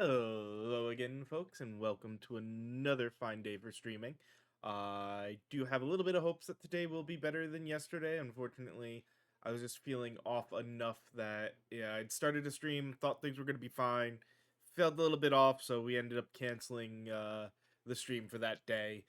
Hello again, folks, and welcome to another fine day for streaming. I do have a little bit of hopes that today will be better than yesterday. Unfortunately, I was just feeling off enough that, yeah, I'd started to stream, thought things were going to be fine, felt a little bit off, so we ended up canceling the stream for that day.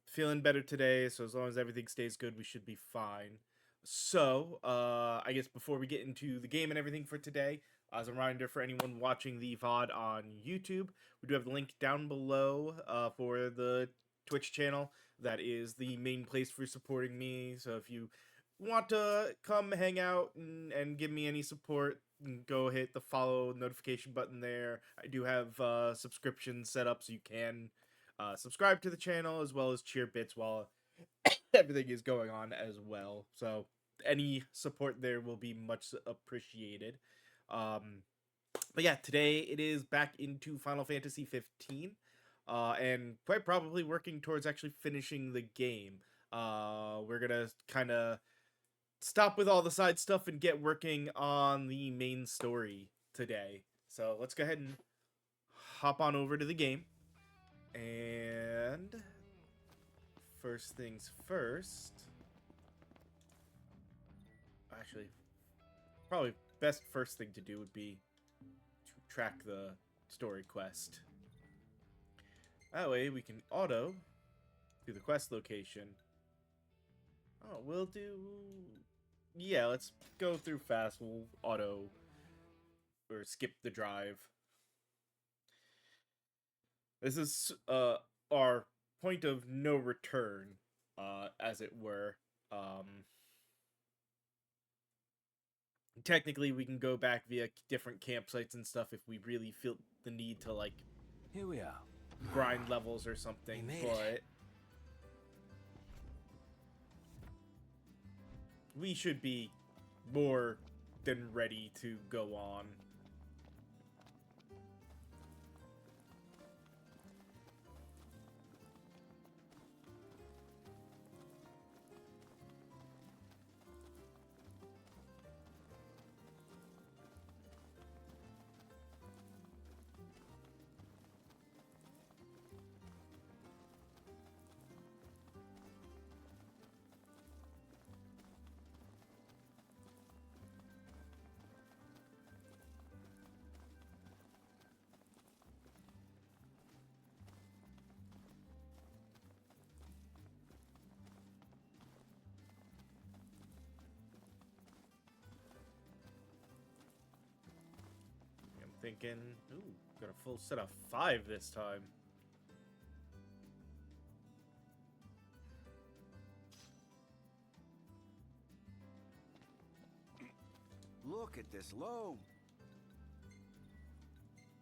Feeling better today, so as long as everything stays good, we should be fine. So, I guess before we get into the game and everything for today, as a reminder for anyone watching the VOD on YouTube, we do have the link down below for the Twitch channel. That is the main place for supporting me. So if you want to come hang out and give me any support, go hit the follow notification button there. I do have subscriptions set up so you can subscribe to the channel as well as cheer bits while everything is going on as well. So any support there will be much appreciated. Um, but yeah, today it is back into Final Fantasy 15, and quite probably working towards actually finishing the game. We're gonna kind of stop with all the side stuff and get working on the main story today. So let's go ahead and hop on over to the game. And first things first, actually, probably best first thing to do would be to track the story quest. That way we can auto to the quest location. Oh, we'll do... Yeah, let's go through fast. We'll auto or skip the drive. This is our point of no return, as it were. Um, Technically, we can go back via different campsites and stuff if we really feel the need to, like, Here we are. grind levels or We something, made but it. we should be more than ready to go on. I'm thinking, ooh, got a full set of 5 this time. Look at this loam.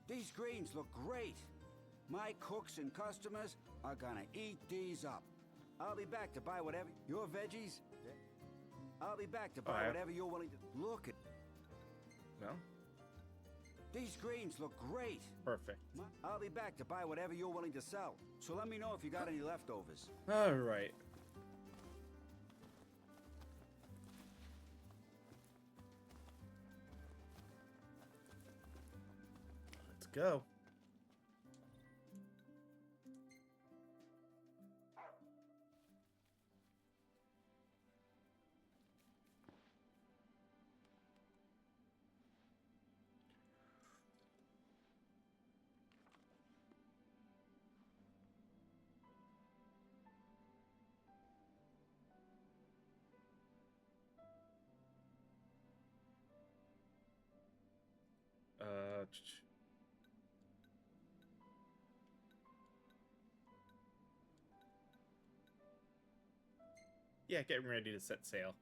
These greens look great. My cooks and customers are gonna eat these up. I'll be back to buy whatever your veggies. I'll be back to buy whatever you're willing to look at. No? These greens look great. Perfect. I'll be back to buy whatever you're willing to sell. So let me know if you got any leftovers. Alright. Let's go. Uh, yeah, getting ready to set sail.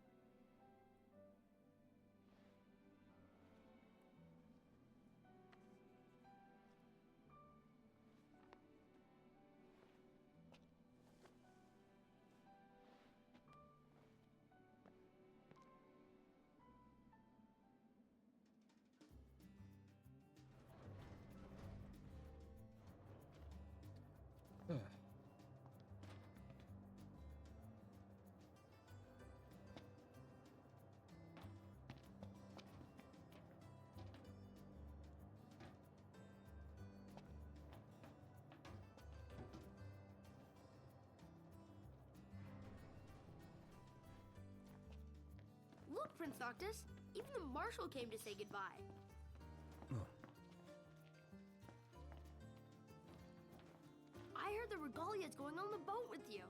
Prince Noctis. Even the Marshal came to say goodbye. I heard the Regalia's going on the boat with you.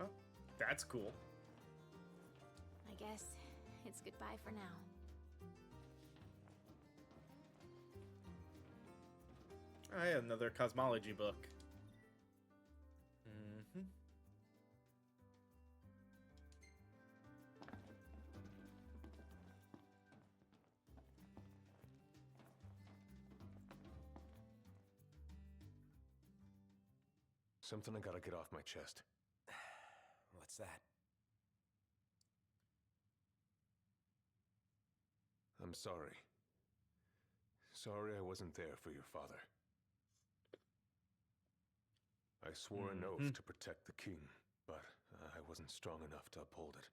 Oh, that's cool. I guess it's goodbye for now. Oh, yeah, another cosmology book. Mm-hmm. Something I gotta get off my chest. What's that? I'm sorry. Sorry I wasn't there for your father. I swore an oath to protect the king, but I wasn't strong enough to uphold it.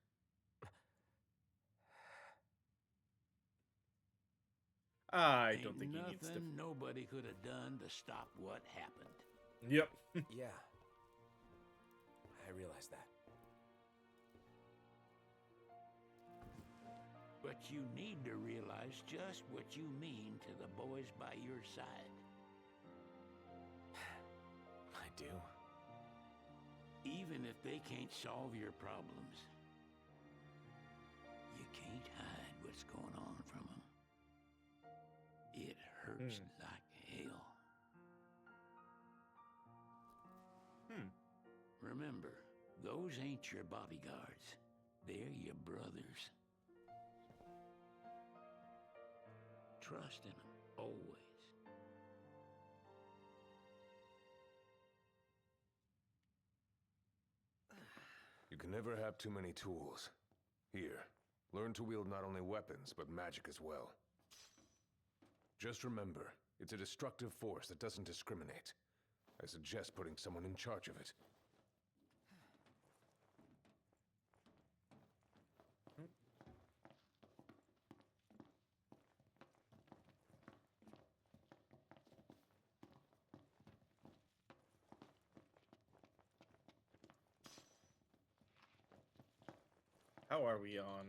I don't think he needs to. Nothing nobody could have done to stop what happened. Yep. Yeah. I realize that. But you need to realize just what you mean to the boys by your side. I do. Even if they can't solve your problems, you can't hide what's going on from them. It hurts like hell. Remember, those ain't your bodyguards. They're your brothers. Trust in them, always. You can never have too many tools. Here, learn to wield not only weapons, but magic as well. Just remember, it's a destructive force that doesn't discriminate. I suggest putting someone in charge of it. How are we on?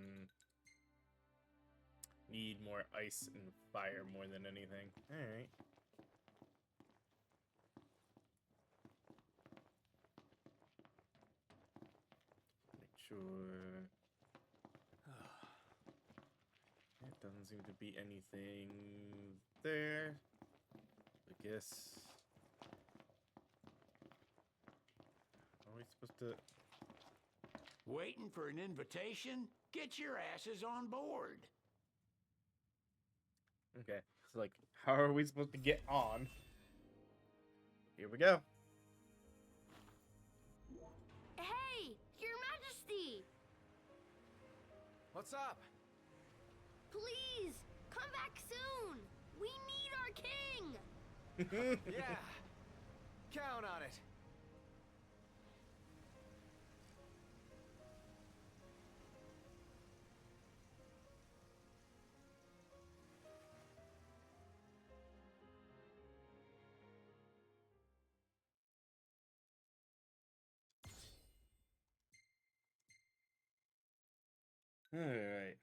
Need more ice and fire more than anything. Alright. Make sure. It doesn't seem to be anything there. I guess. Are we supposed to? Waiting for an invitation? Get your asses on board. Okay, so like, how are we supposed to get on? Here we go. Hey, Your Majesty! What's up? Please, come back soon! We need our king! Yeah. Count on it. Alright.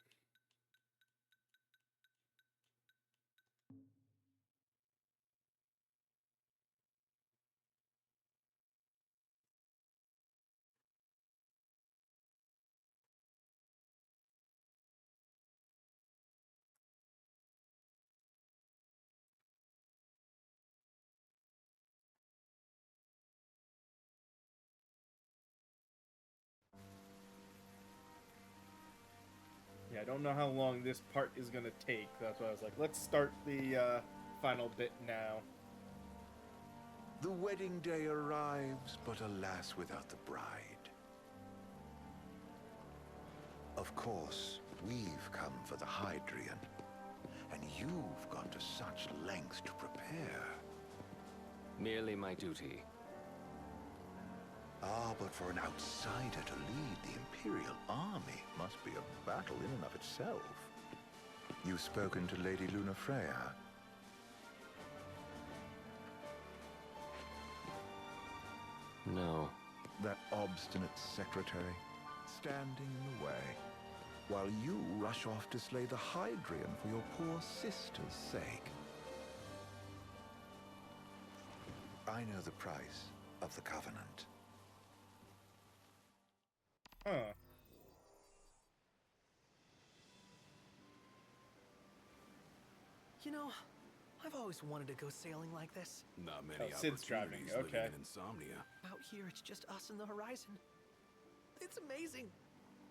Yeah, I don't know how long this part is gonna take. That's why I was like, let's start the final bit now. The wedding day arrives, but alas, without the bride. Of course, we've come for the Hydrian, and you've gone to such lengths to prepare. Merely my duty. Ah, but for an outsider to lead the Imperial army must be a battle in and of itself. You've spoken to Lady Lunafreya? No. That obstinate secretary? standing in the way, while you rush off to slay the Hydrian for your poor sister's sake. I know the price of the Covenant. Huh. You know, I've always wanted to go sailing like this. Not many Sid's driving, opportunities okay. living in Insomnia. Out here, it's just us and the horizon. It's amazing.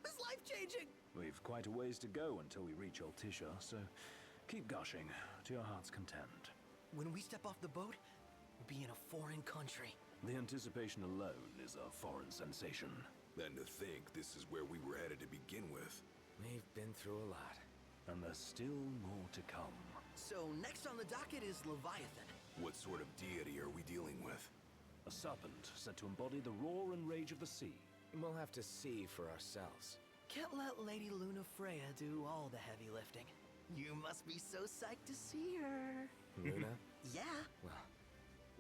It's life-changing. We've quite a ways to go until we reach Altissia, so keep gushing to your heart's content. When we step off the boat, we'll be in a foreign country. The anticipation alone is a foreign sensation. Then to think this is where we were headed to begin with. We've been through a lot. And there's still more to come. So next on the docket is Leviathan. What sort of deity are we dealing with? A serpent said to embody the roar and rage of the sea. We'll have to see for ourselves. Can't let Lady Luna Freya do all the heavy lifting. You must be so psyched to see her. Luna? Yeah. Well,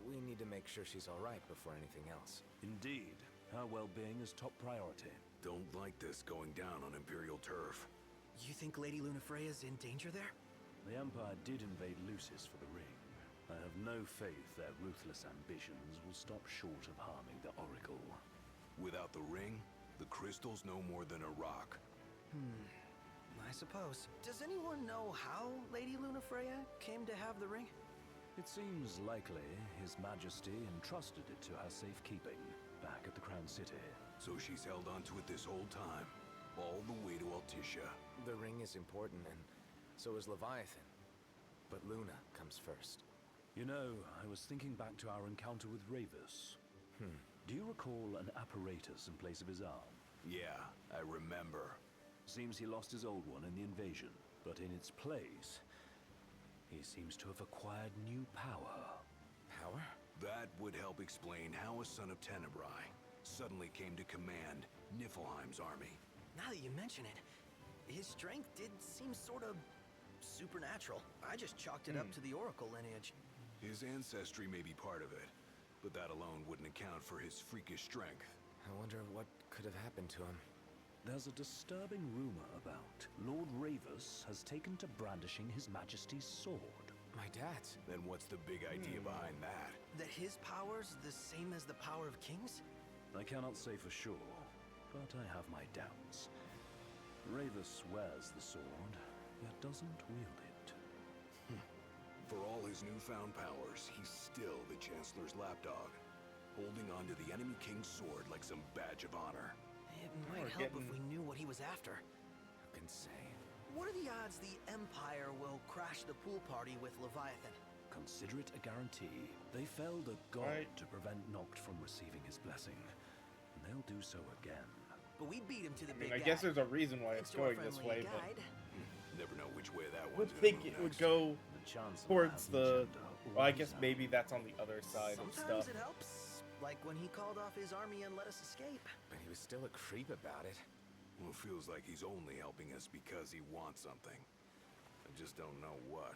we need to make sure she's all right before anything else. Indeed, her well-being is top priority. Don't like this going down on Imperial turf. You think Lady Luna Freya's in danger there? The Empire did invade Lucis for the ring. I have no faith their ruthless ambitions will stop short of harming the Oracle. Without the ring, the crystal's no more than a rock. I suppose. Does anyone know how Lady Luna Freya came to have the ring? It seems likely His Majesty entrusted it to her safekeeping back at the Crown City. So she's held onto it this whole time, all the way to Altissia. The ring is important, and so is Leviathan. But Luna comes first. You know, I was thinking back to our encounter with Ravus. Do you recall an apparatus in place of his arm? Yeah, I remember. Seems he lost his old one in the invasion, but in its place, he seems to have acquired new power. Power? That would help explain how a son of Tenebrae suddenly came to command Niflheim's army. Now that you mention it, his strength did seem sort of supernatural. I just chalked it up to the Oracle lineage. His ancestry may be part of it, but that alone wouldn't account for his freakish strength. I wonder what could have happened to him. There's a disturbing rumor about Lord Ravus has taken to brandishing His Majesty's sword. My dad's. Then what's the big idea behind that? That his power's the same as the power of kings? I cannot say for sure, but I have my doubts. Ravus wears the sword, yet doesn't wield it. For all his newfound powers, he's still the Chancellor's lapdog, holding onto the enemy king's sword like some badge of honor. It might we're help if getting- we knew what he was after. Who can say? What are the odds the Empire will crash the pool party with Leviathan? Consider it a guarantee. They felled a god Right. to prevent Noct from receiving his blessing, and they'll do so again. But we beat him to the I big mean, I guy. guess there's a reason why Thanks it's to our going this friendly way, but guide. Never know which way that I one's would gonna think move it would next. go The chance of towards our the. agenda Well, I always guess out. maybe that's on the other side of Sometimes stuff. it helps. Like when he called off his army and let us escape. But he was still a creep about it. Well, it feels like he's only helping us because he wants something. I just don't know what.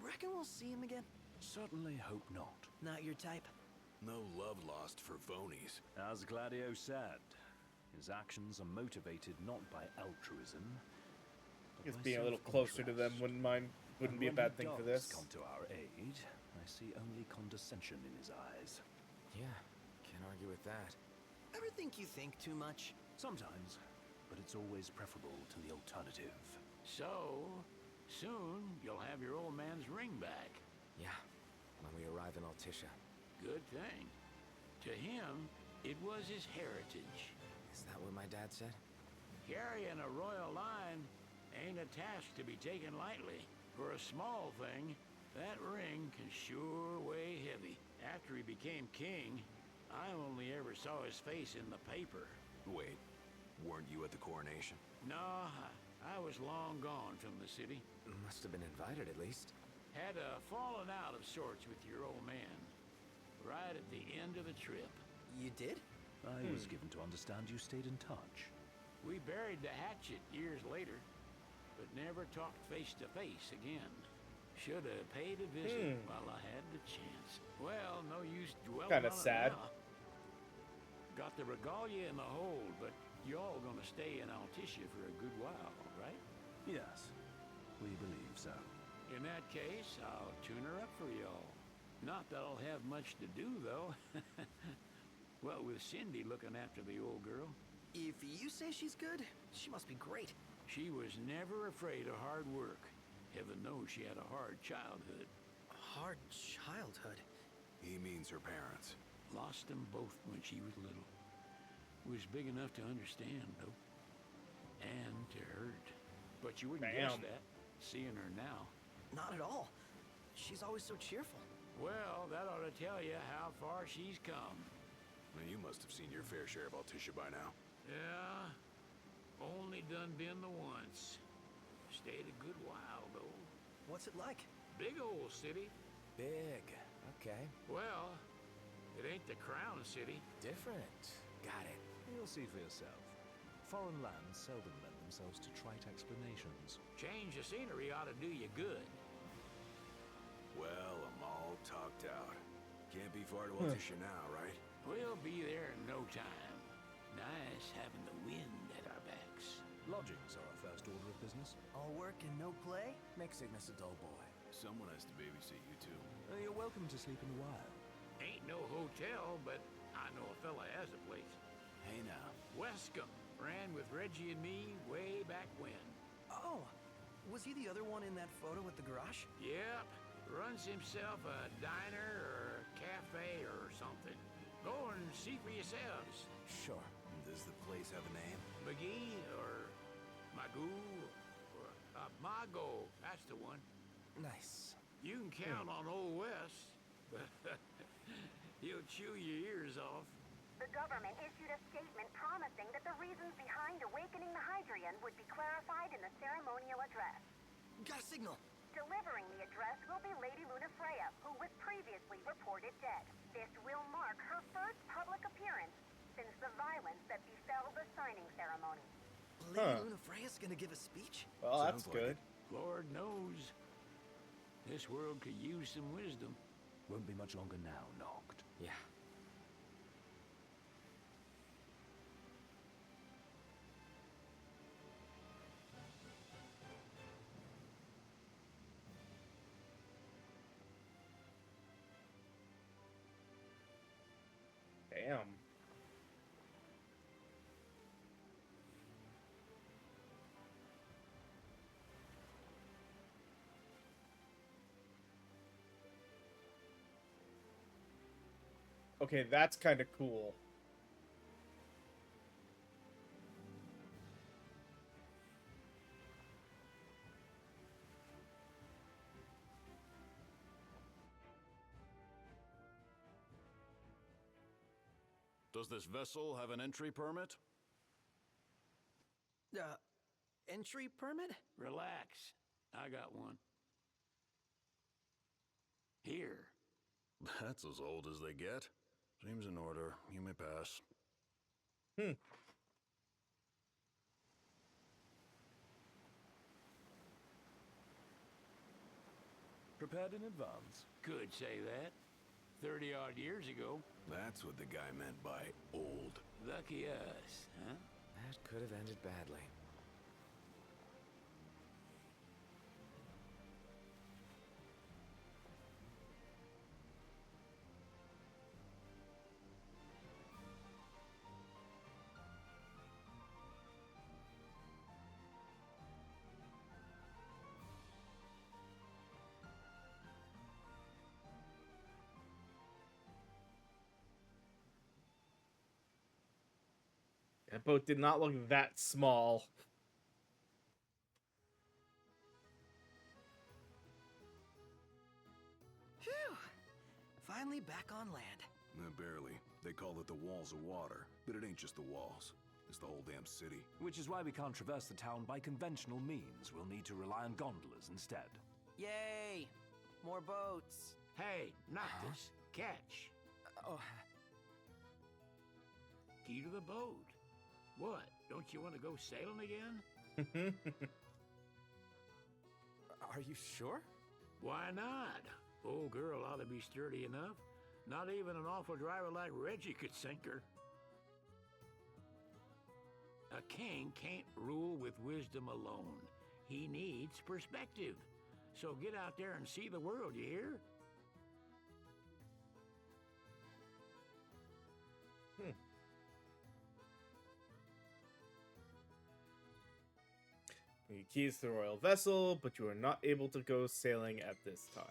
Reckon we'll see him again? Certainly hope not. Not your type. No love lost for Vonies. As Gladio said, his actions are motivated not by altruism, I but guess by being a little closer to them self-interest. wouldn't And be a when bad he thing for does this. come to our aid, I see only condescension in his eyes. Yeah, can't argue with that. Ever think you think too much? Sometimes, but it's always preferable to the alternative. So, soon you'll have your old man's ring back. Yeah, when we arrive in Altissia. Good thing. To him, it was his heritage. Is that what my dad said? Carrying a royal line ain't a task to be taken lightly. For a small thing, that ring can sure weigh heavy. After he became king, I only ever saw his face in the paper. Wait, weren't you at the coronation? No, I was long gone from the city. Must have been invited at least. Had a falling out of sorts with your old man. Right at the end of the trip. You did? I was given to understand you stayed in touch. We buried the hatchet years later, but never talked face to face again. Should have paid a visit while I had the chance. Well, no use dwelling Kinda on it sad. now. Got the regalia in the hold, but You all gonna stay in Altissia for a good while, right? Yes, we believe so. In that case, I'll tune her up for y'all. Not that I'll have much to do, though. Well, with Cindy looking after the old girl. If you say she's good, she must be great. She was never afraid of hard work. Heaven knows she had a hard childhood. Hard childhood? He means her parents. Lost them both when she was little. Was big enough to understand, though. And to hurt. But you wouldn't guess that, seeing her now. Not at all. She's always so cheerful. Well, that ought to tell you how far she's come. Well, you must have seen your fair share of Altissia by now. Yeah, only done been the once. Stayed a good while, though. What's it like? Big old city. Big. Okay. Well, it ain't the crown city. Different. Got it. You'll see for yourself. Foreign lands seldom lend themselves to trite explanations. Change of scenery ought to do you good. Well, I'm all talked out. Can't be far to Altissia now, right? We'll be there in no time. Nice having the wind at our backs. Lodgings are our first order of business. All work and no play? Make Cygnus a dull boy. Someone has to babysit you too. You're welcome to sleep in the wild. Ain't no hotel, but I know a fella has a place. Hey now. Wescombe ran with Reggie and me way back when. Oh, was he the other one in that photo at the garage? Yep. Runs himself a diner or a cafe or something. Go and see for yourselves. Sure. Does the place have a name? McGee or Magoo or Mago. That's the one. Nice. You can count on Old West, but he'll chew your ears off. The government issued a statement promising that the reasons behind awakening the Hydrian would be clarified in the ceremonial address. Got a signal. Delivering the address will be Lady Lunafreya, who was previously reported dead. This will mark her first public appearance since the violence that befell the signing ceremony. Lady Lunafreya's gonna give a speech? Well, Sounds that's like good. Lord knows. This world could use some wisdom. Won't be much longer now, Noct. Yeah. Damn. Okay, that's kind of cool. Does this vessel have an entry permit? Entry permit? Relax. I got one. Here. That's as old as they get. Seems in order. You may pass. Prepared in advance. Could say that. 30-odd years ago. That's what the guy meant by old. Lucky us, huh? That could have ended badly. That boat did not look that small. Phew! Finally back on land. Barely. They call it the Walls of Water, but it ain't just the walls. It's the whole damn city. Which is why we can't traverse the town by conventional means. We'll need to rely on gondolas instead. Yay! More boats. Hey, not this. Catch. Oh, Key to the boat. What? Don't you want to go sailing again? are you sure? Why not? Old girl ought to be sturdy enough. Not even an awful driver like Reggie could sink her. A king can't rule with wisdom alone. He needs perspective. So get out there and see the world, you hear? You keys to the royal vessel, but you are not able to go sailing at this time.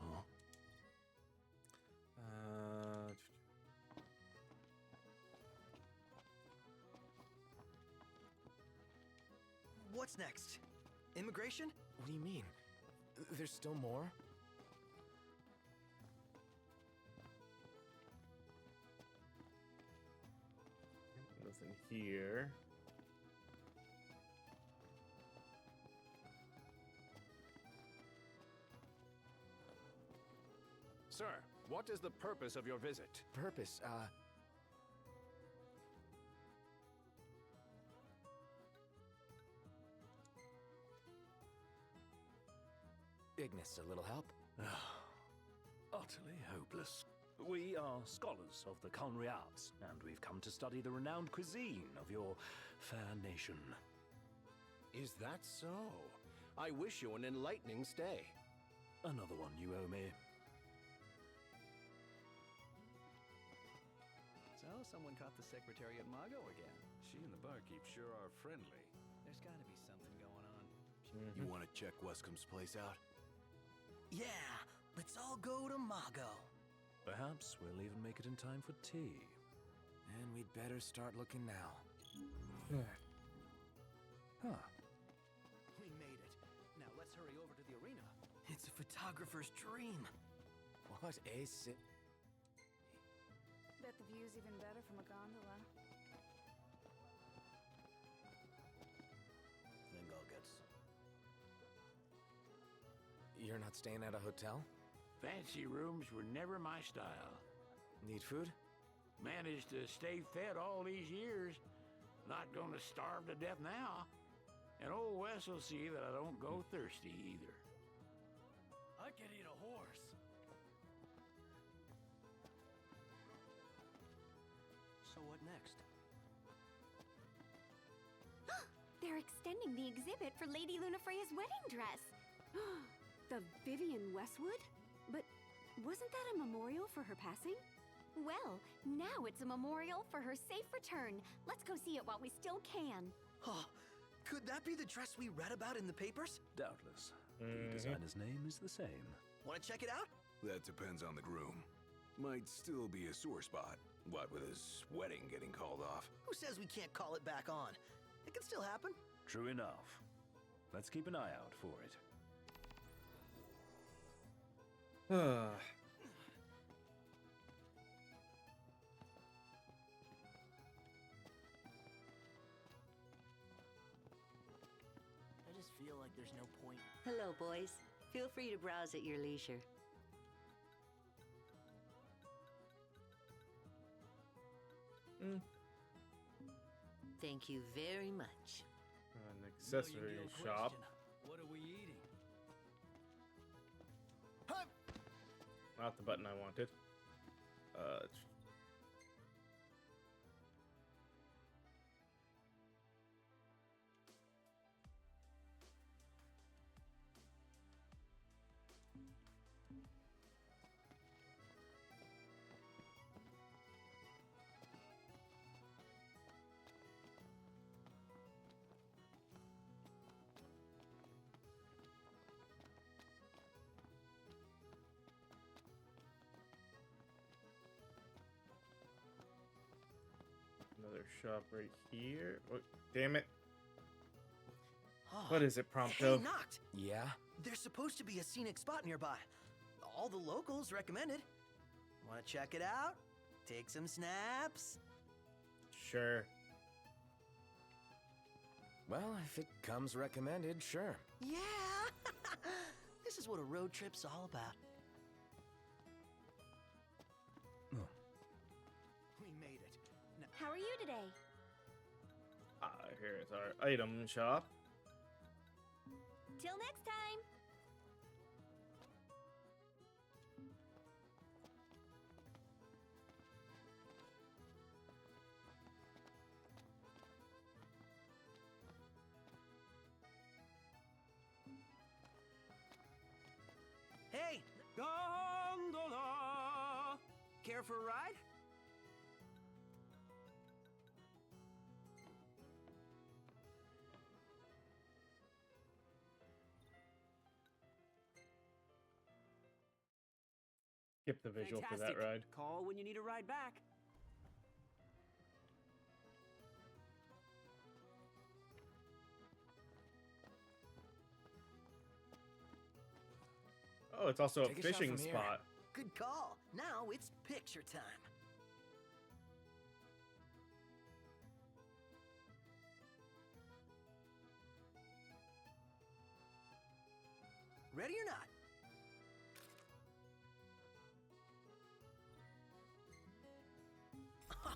Huh? What's next? Immigration? What do you mean? There's still more? Nothing here. Sir, what is the purpose of your visit? Purpose, Ignis, a little help? Utterly hopeless. We are scholars of the culinary arts, and we've come to study the renowned cuisine of your fair nation. Is that so? I wish you an enlightening stay. Another one you owe me. So, someone caught the secretary at Mago again. She and the barkeep sure are friendly. There's gotta be something going on. You want to check Wescom's place out? Yeah, let's all go to Mago. Perhaps we'll even make it in time for tea. And we'd better start looking now. Huh. We made it. Now let's hurry over to the arena. It's a photographer's dream. What a Bet the view's even better from a gondola. You're not staying at a hotel? Fancy rooms were never my style. Need food? Managed to stay fed all these years. Not gonna starve to death now. And old Wes will see that I don't go thirsty either. I could eat a horse. So what next? They're extending the exhibit for Lady Lunafreya's wedding dress. The Vivian Westwood? But wasn't that a memorial for her passing? Well, now it's a memorial for her safe return. Let's go see it while we still can. Oh, could that be the dress we read about in the papers? Doubtless. The designer's name is the same. Want to check it out? That depends on the groom. Might still be a sore spot. What with his wedding getting called off? Who says we can't call it back on? It can still happen. True enough. Let's keep an eye out for it. I just feel like there's no point. Hello, boys. Feel free to browse at your leisure. Thank you very much. An accessory shop. What are we eating? Not the button I wanted. Another shop right here. Oh, damn it. What is it, Prompto? Hey, Noct! Yeah? There's supposed to be a scenic spot nearby. All the locals recommended. Want to check it out? Take some snaps? Sure. Well, if it comes recommended, sure. Yeah! This is what a road trip's all about. We made it. Now, How are you today? Here's our item shop. Till next time. care for a ride? Skip the visual for that Fantastic. ride. Call when you need a ride back. Oh, it's also Take a a shot fishing from here. spot. Good call. Now it's picture time. Ready or not?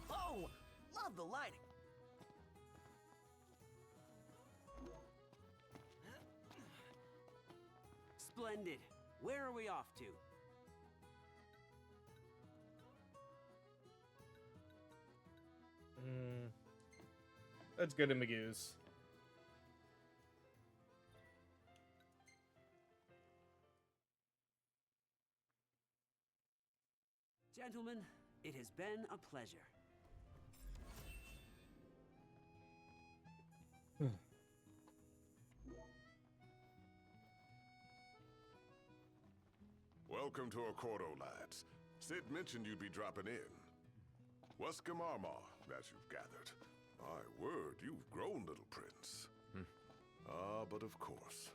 Oh, love the lighting. Splendid. Where are we off to? Let's go to Magoo's. Gentlemen, it has been a pleasure. Welcome to Accordo, lads. Sid mentioned you'd be dropping in. Wescamarma, as you've gathered. My word, you've grown, little prince. Ah, but of course.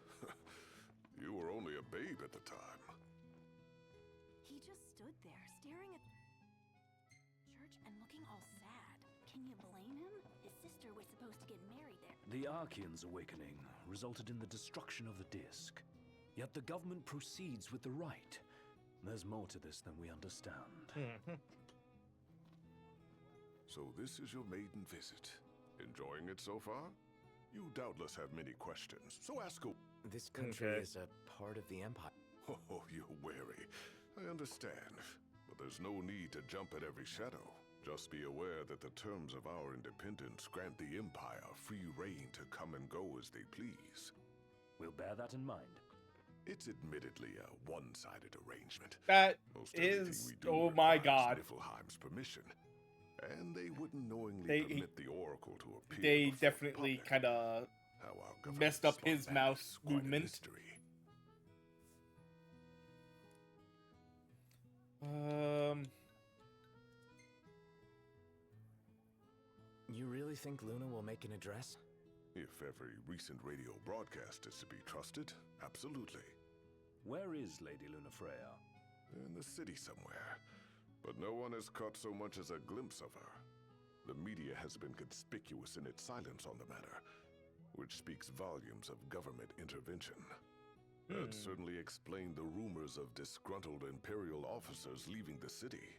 You were only a babe at the time. He just stood there, staring at church and looking all sad. Can you blame him? His sister was supposed to get married there. The Archean's awakening resulted in the destruction of the disc. Yet the government proceeds with the rite. There's more to this than we understand. So this is your maiden visit. Enjoying it so far? You doubtless have many questions, so ask a... This country is a part of the Empire. Oh, you're wary. I understand. But there's no need to jump at every shadow. Just be aware that the terms of our independence grant the Empire free reign to come and go as they please. We'll bear that in mind. It's admittedly a one-sided arrangement. That Most everything is, we do oh my requires god. Niflheim's permission. And they wouldn't knowingly permit the Oracle to appear. They before definitely public. kind of How our government messed up spun his that mouse is quite a movement. mystery. You really think Luna will make an address? If every recent radio broadcast is to be trusted, absolutely. Where is Lady Lunafreya? In the city somewhere. But no one has caught so much as a glimpse of her. The media has been conspicuous in its silence on the matter, which speaks volumes of government intervention. That certainly explained the rumors of disgruntled Imperial officers leaving the city.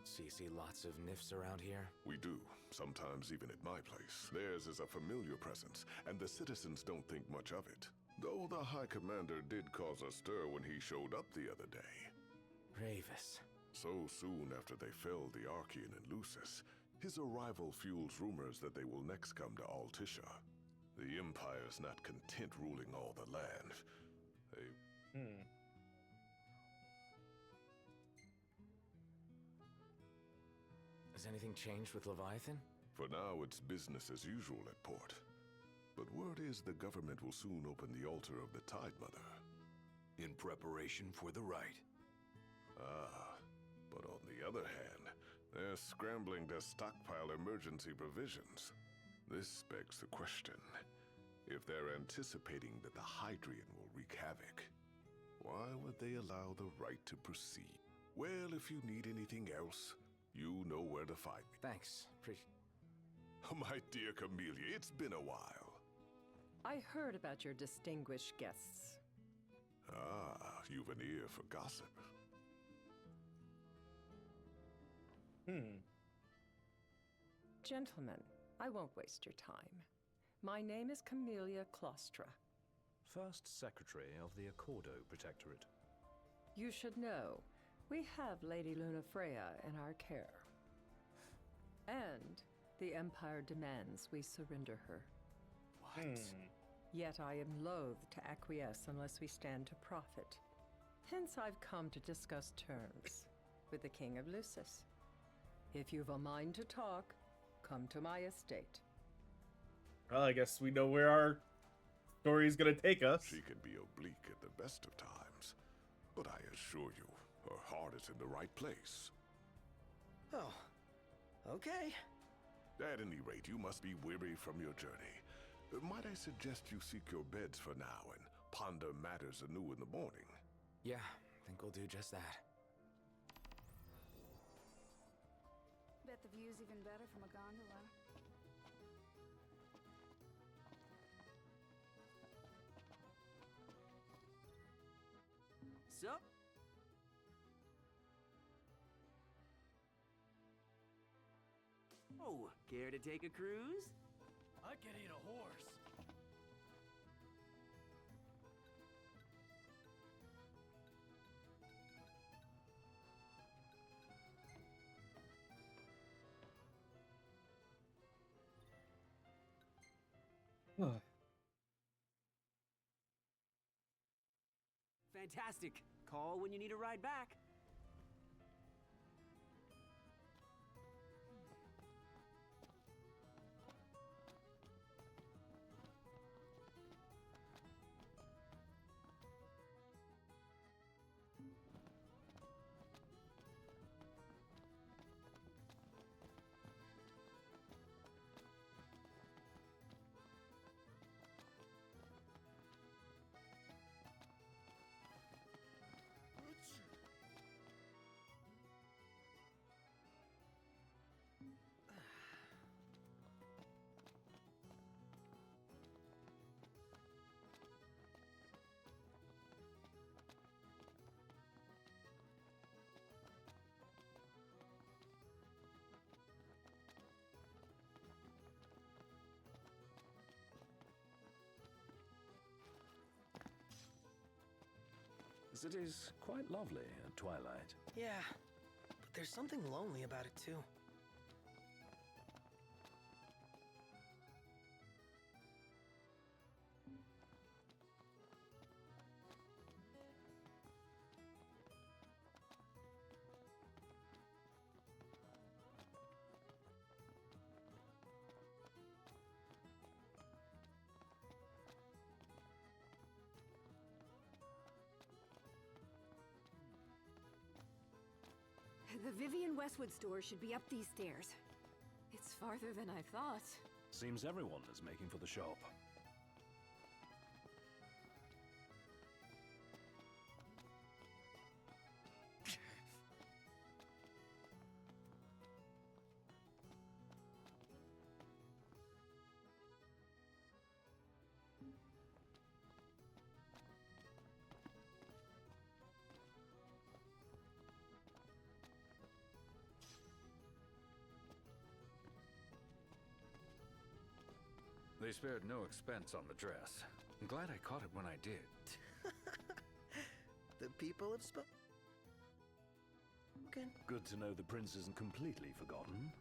So you see lots of Nifs around here? We do, sometimes even at my place. Theirs is a familiar presence, and the citizens don't think much of it. Though the High Commander did cause a stir when he showed up the other day. Ravis. So soon after they felled the Archean and Lucis, his arrival fuels rumors that they will next come to Altisha. The Empire's not content ruling all the land. They... Has anything changed with Leviathan? For now, it's business as usual at port. But word is the government will soon open the altar of the Tide Mother. In preparation for the rite. Ah, but on the other hand, they're scrambling to stockpile emergency provisions. This begs the question, if they're anticipating that the Hydrian will wreak havoc, why would they allow the rite to proceed? Well, if you need anything else, you know where to find me. Thanks. My dear Camellia, it's been a while. I heard about your distinguished guests. Ah, you've an ear for gossip. Gentlemen, I won't waste your time. My name is Camellia Claustra. First Secretary of the Accordo Protectorate. You should know, we have Lady Lunafreya in our care. And the Empire demands we surrender her. What? Yet I am loath to acquiesce unless we stand to profit. Hence I've come to discuss terms with the King of Lucis. If you've a mind to talk, come to my estate. Well, I guess we know where our story's gonna take us. She can be oblique at the best of times, but I assure you, her heart is in the right place. Oh, okay. At any rate, you must be weary from your journey. Might I suggest you seek your beds for now and ponder matters anew in the morning? Yeah, I think we'll do just that. Bet the view's even better from a gondola. So? Oh, care to take a cruise? I could eat a horse. Fantastic. Call when you need a ride back. The city's quite lovely at twilight. Yeah, but there's something lonely about it too. The Vivian Westwood store should be up these stairs. It's farther than I thought. Seems everyone is making for the shop. They spared no expense on the dress. I'm glad I caught it when I did. The people have spoken. Good to know the prince isn't completely forgotten.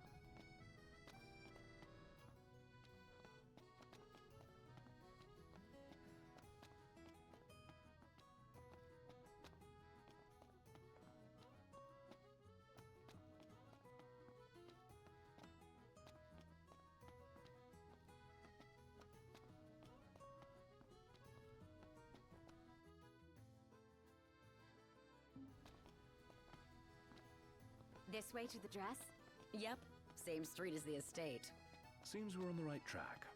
This way to the dress? Yep, same street as the estate. Seems we're on the right track.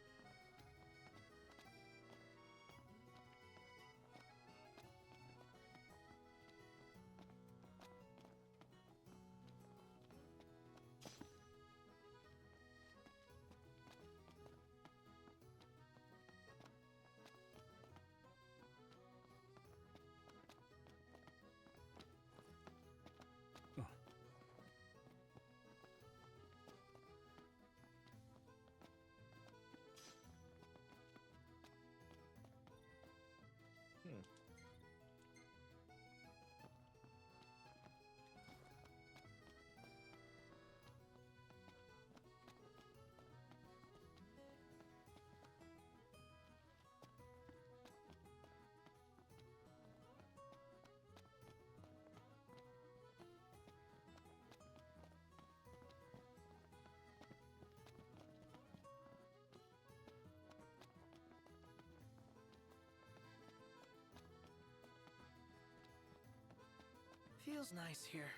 Feels nice here.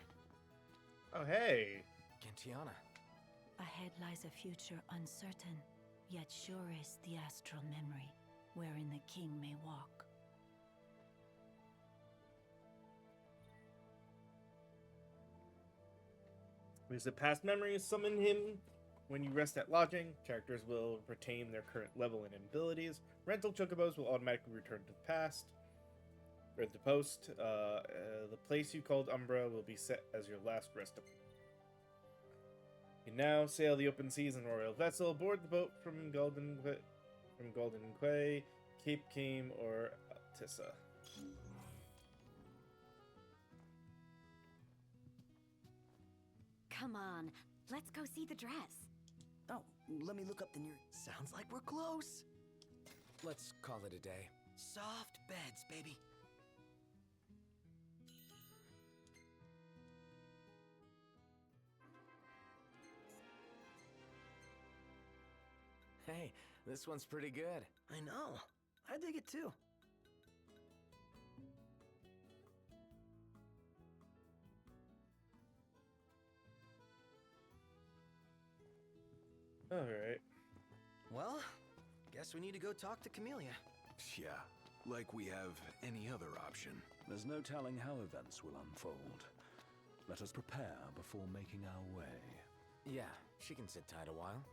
Oh, hey. Gentiana. Ahead lies a future uncertain, yet sure is the astral memory, wherein the king may walk. Visit past memories, summon him. When you rest at lodging, characters will retain their current level and abilities. Rental chocobos will automatically return to the past. Or the post. The place you called Umbra will be set as your last rest. You now sail the open seas in a royal vessel. Board the boat from Golden Quay, Cape Kame, or Tissa. Come on, let's go see the dress. Oh, let me look up the near... Sounds like we're close. Let's call it a day. Soft beds, baby. Hey, this one's pretty good. I know. I dig it too. Alright. Well, guess we need to go talk to Camellia. Yeah, like we have any other option. There's no telling how events will unfold. Let us prepare before making our way. Yeah, she can sit tight a while.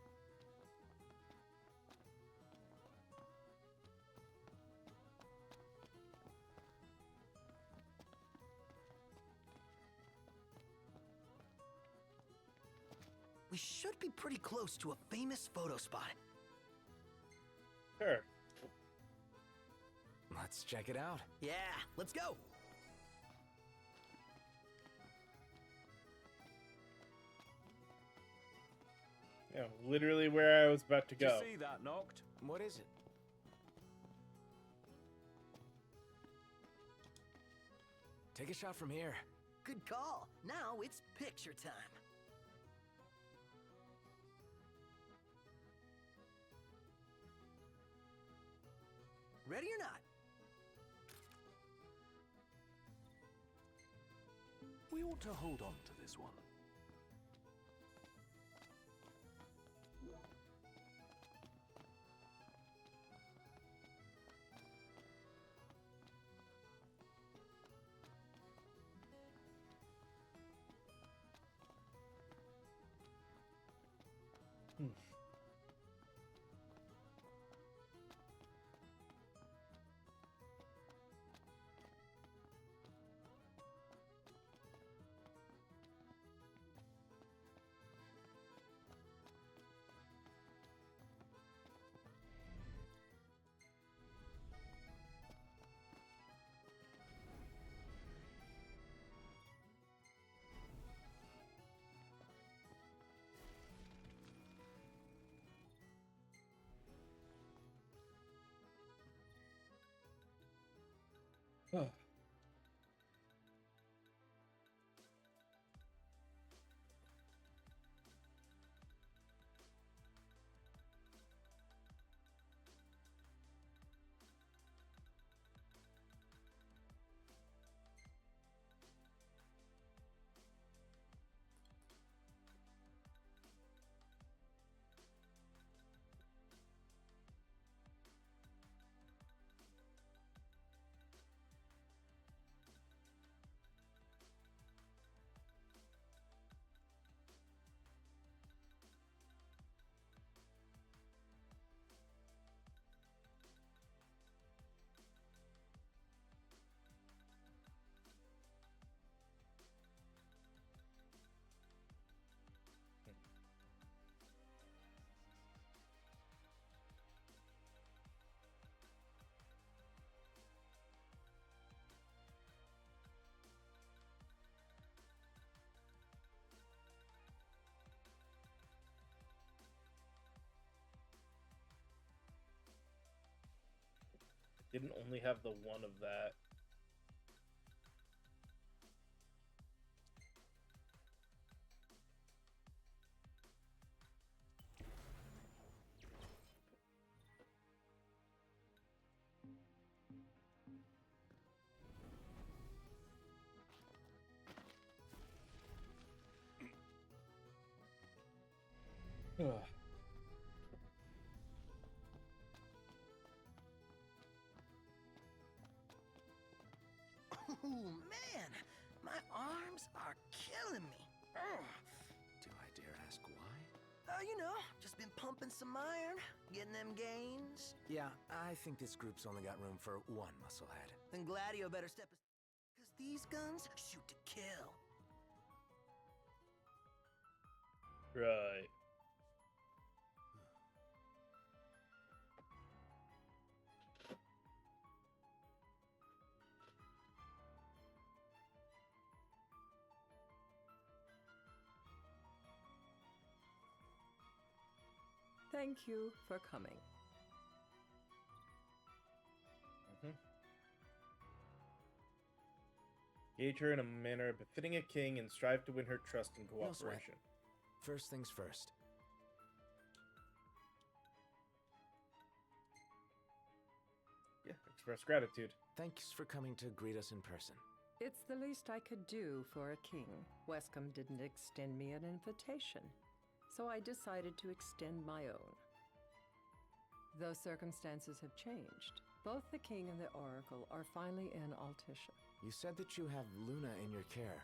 We should be pretty close to a famous photo spot. Sure. Let's check it out. Yeah, let's go. Yeah, literally where I was about to go. Did you see that, Noct? What is it? Take a shot from here. Good call. Now it's picture time. Ready or not? We ought to hold on to this one. Oh. Didn't only have the one of that. Oh, man! My arms are killing me. Ugh. Do I dare ask why? You know, just been pumping some iron, getting them gains. Yeah, I think this group's only got room for one musclehead. Then Gladio better step aside, because these guns shoot to kill. Right. Thank you for coming. Gauge her in a manner befitting a king and strive to win her trust and No sweat. cooperation. First things first. Yeah, express gratitude. Thanks for coming to greet us in person. It's the least I could do for a king. Wescom didn't extend me an invitation, so I decided to extend my own. Though circumstances have changed, both the king and the oracle are finally in Altissia. You said that you have Luna in your care.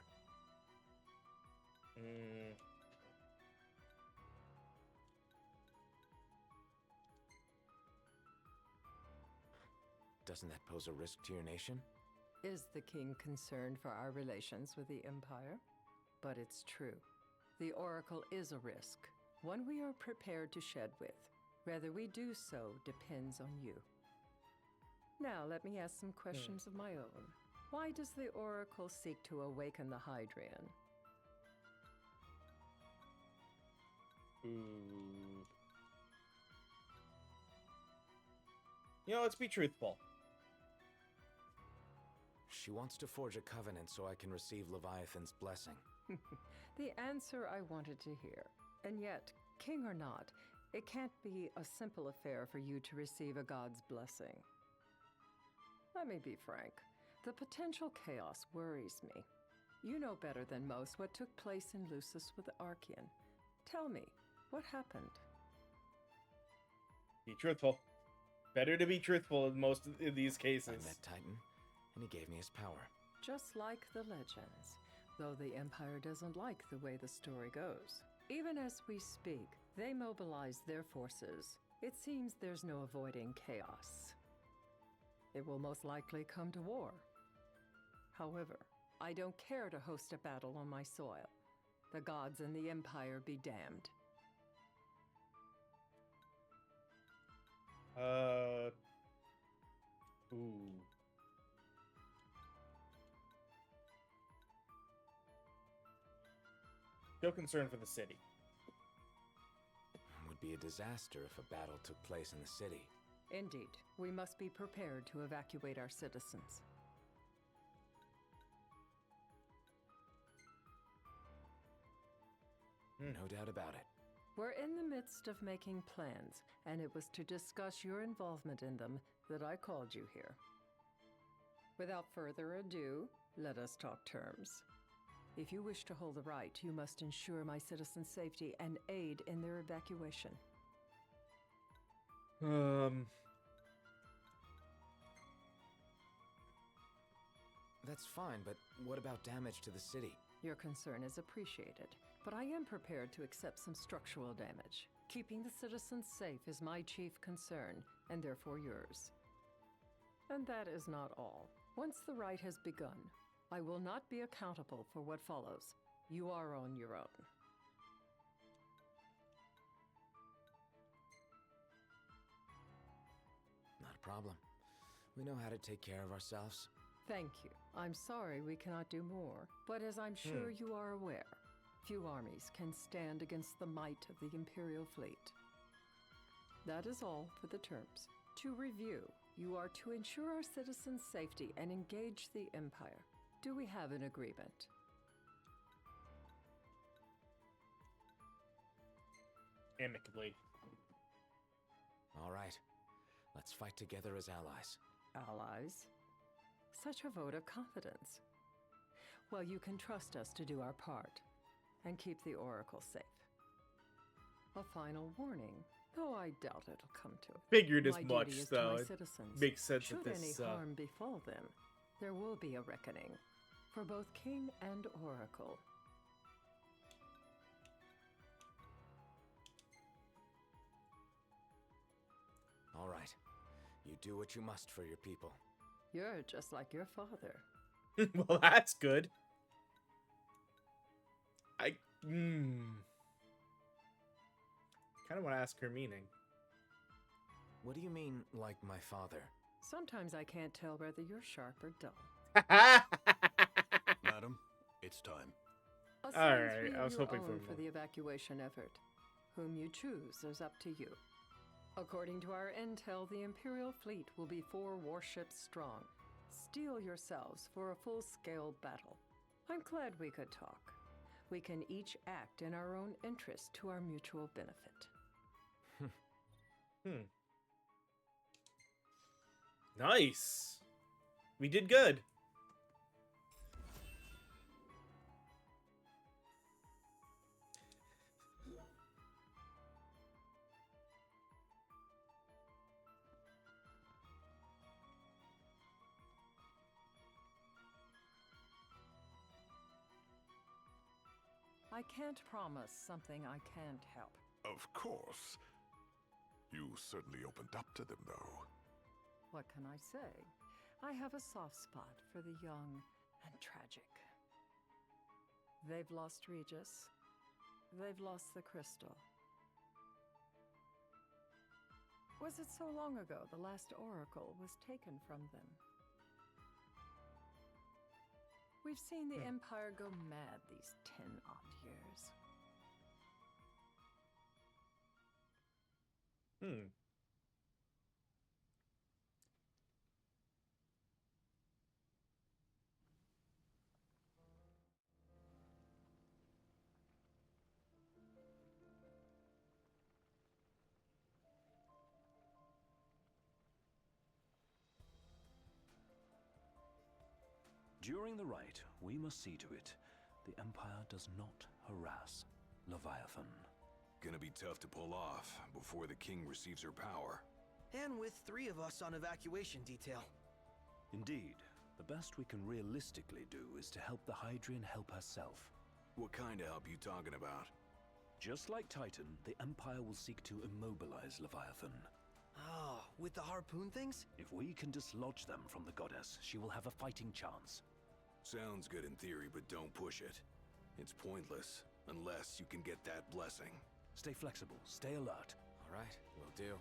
Doesn't that pose a risk to your nation? Is the king concerned for our relations with the Empire? But it's true. The Oracle is a risk, one we are prepared to shed with. Whether we do so depends on you. Now, let me ask some questions of my own. Why does the Oracle seek to awaken the Hydrian? You know, let's be truthful. She wants to forge a covenant so I can receive Leviathan's blessing. The answer I wanted to hear. And yet, king or not, it can't be a simple affair for you to receive a god's blessing. Let me be frank. The potential chaos worries me. You know better than most what took place in Lucis with the Archean. Tell me, what happened? Be truthful. Better to be truthful in most of these cases. I met Titan, and he gave me his power. Just like the legends, though the Empire doesn't like the way the story goes. Even as we speak, they mobilize their forces. It seems there's no avoiding chaos. It will most likely come to war. However, I don't care to host a battle on my soil. The gods and the Empire be damned. Show concern for the city. Would be a disaster if a battle took place in the city. Indeed, we must be prepared to evacuate our citizens. No doubt about it. We're in the midst of making plans, and it was to discuss your involvement in them that I called you here. Without further ado, let us talk terms. If you wish to hold the right, you must ensure my citizens' safety and aid in their evacuation. That's fine, but what about damage to the city? Your concern is appreciated, but I am prepared to accept some structural damage. Keeping the citizens safe is my chief concern, and therefore yours. And that is not all. Once the rite has begun, I will not be accountable for what follows. You are on your own. Not a problem. We know how to take care of ourselves. Thank you. I'm sorry we cannot do more, but as I'm sure you are aware, few armies can stand against the might of the Imperial fleet. That is all for the terms. To review, you are to ensure our citizens' safety and engage the Empire. Do we have an agreement? Amicably. All right. Let's fight together as allies. Allies? Such a vote of confidence. Well, you can trust us to do our part and keep the Oracle safe. A final warning, though I doubt it'll come to it. Figured as My much, duty is though. to my It citizens. makes sense Should that any this. harm befall them, there will be a reckoning for both king and oracle. All right. You do what you must for your people. You're just like your father. Well, that's good. I kind of want to ask her meaning. What do you mean, like my father? Sometimes I can't tell whether you're sharp or dull. Madam, it's time. Alright, Assign 3 I was of your hoping for own more. the evacuation effort. Whom you choose is up to you. According to our intel, the Imperial fleet will be 4 warships strong. Steel yourselves for a full-scale battle. I'm glad we could talk. We can each act in our own interest to our mutual benefit. Nice. We did good. I can't promise something I can't help. Of course. You certainly opened up to them, though. What can I say? I have a soft spot for the young and tragic. They've lost Regis. They've lost the crystal. Was it so long ago the last oracle was taken from them? We've seen the Empire go mad these 10-odd years. During the rite, we must see to it the Empire does not harass Leviathan. Gonna be tough to pull off before the king receives her power. And with 3 of us on evacuation detail. Indeed, the best we can realistically do is to help the Hydrian help herself. What kind of help you talking about? Just like Titan, the Empire will seek to immobilize Leviathan. Oh, with the harpoon things? If we can dislodge them from the goddess, she will have a fighting chance. Sounds good in theory, but don't push it. It's pointless, unless you can get that blessing. Stay flexible, stay alert. All right, will do.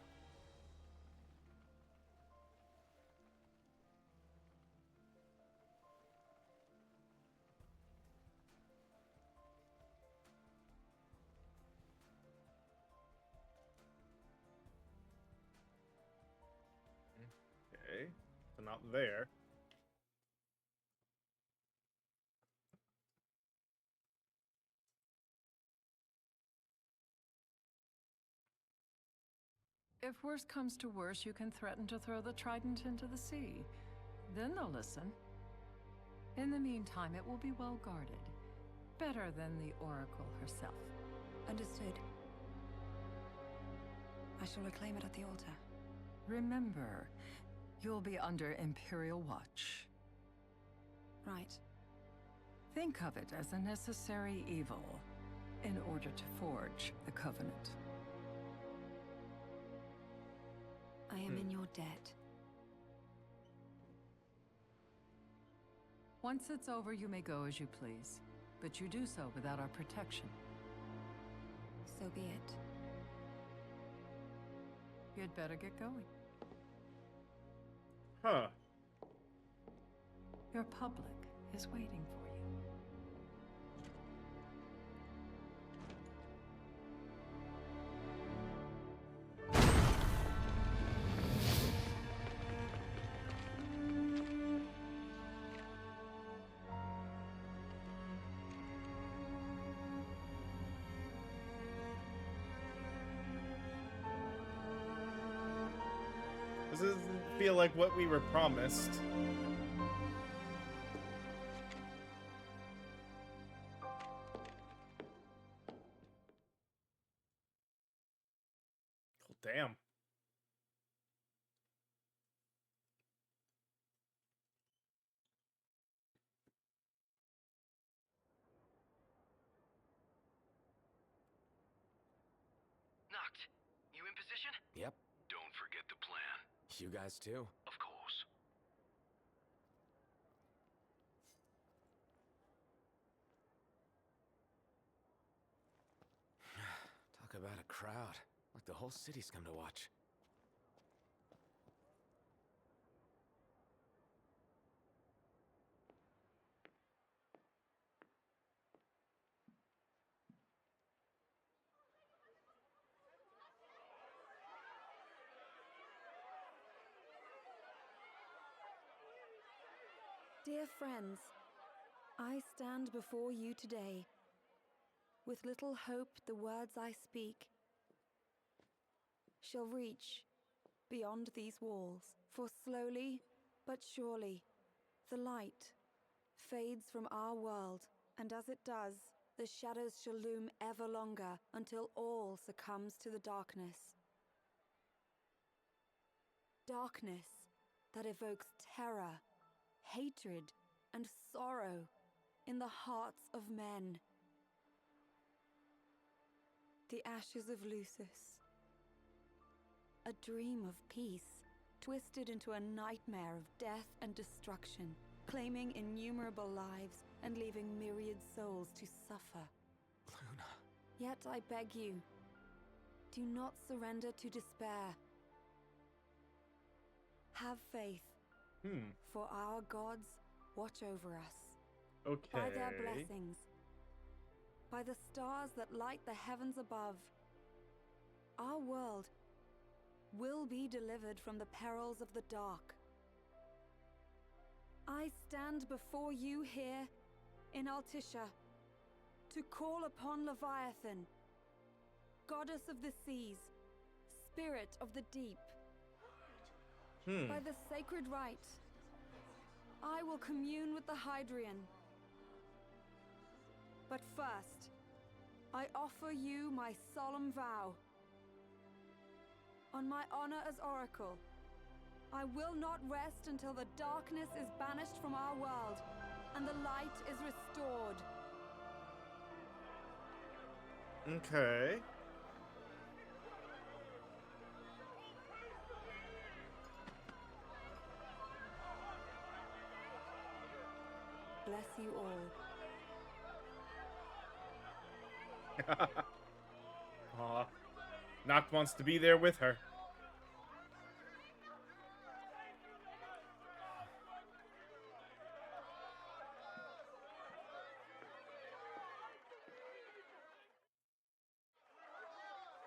Okay, so not there. If worse comes to worse, you can threaten to throw the trident into the sea. Then they'll listen. In the meantime, it will be well guarded. Better than the Oracle herself. Understood. I shall reclaim it at the altar. Remember, you'll be under Imperial watch. Right. Think of it as a necessary evil in order to forge the Covenant. I am in your debt. Once it's over, you may go as you please. But you do so without our protection. So be it. You'd better get going. Huh. Your public is waiting for you. This doesn't feel like what we were promised. Damn. Noct, you in position? Yep. Don't forget the plan. You guys too? Of course. Talk about a crowd. Like the whole city's come to watch. Dear friends, I stand before you today with little hope the words I speak shall reach beyond these walls. For slowly but surely, the light fades from our world, and as it does, the shadows shall loom ever longer until all succumbs to the darkness. Darkness that evokes terror, hatred, and sorrow in the hearts of men. The ashes of Lucis. A dream of peace, twisted into a nightmare of death and destruction, claiming innumerable lives and leaving myriad souls to suffer. Luna. Yet I beg you, do not surrender to despair. Have faith. For our gods watch over us. Okay. By their blessings. By the stars that light the heavens above. Our world will be delivered from the perils of the dark. I stand before you here in Altissia to call upon Leviathan, goddess of the seas, spirit of the deep. By the sacred rite, I will commune with the Hydrian. But first, I offer you my solemn vow. On my honor as Oracle, I will not rest until the darkness is banished from our world and the light is restored. Okay. Bless you all. Aw. Noct wants to be there with her.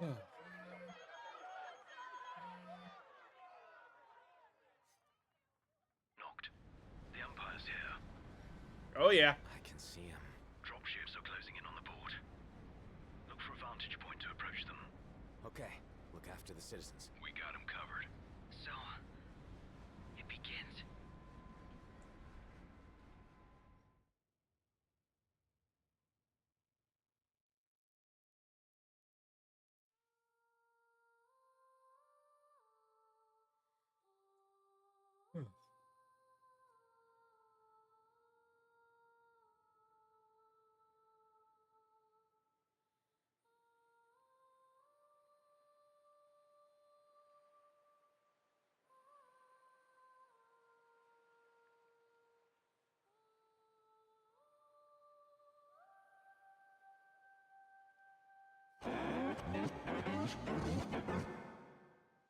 Noct, the Empire's here. Oh yeah. I can see him. Dropships are closing in on the port. Look for a vantage point to approach them. Okay, look after the citizens. We got them covered. So, it begins.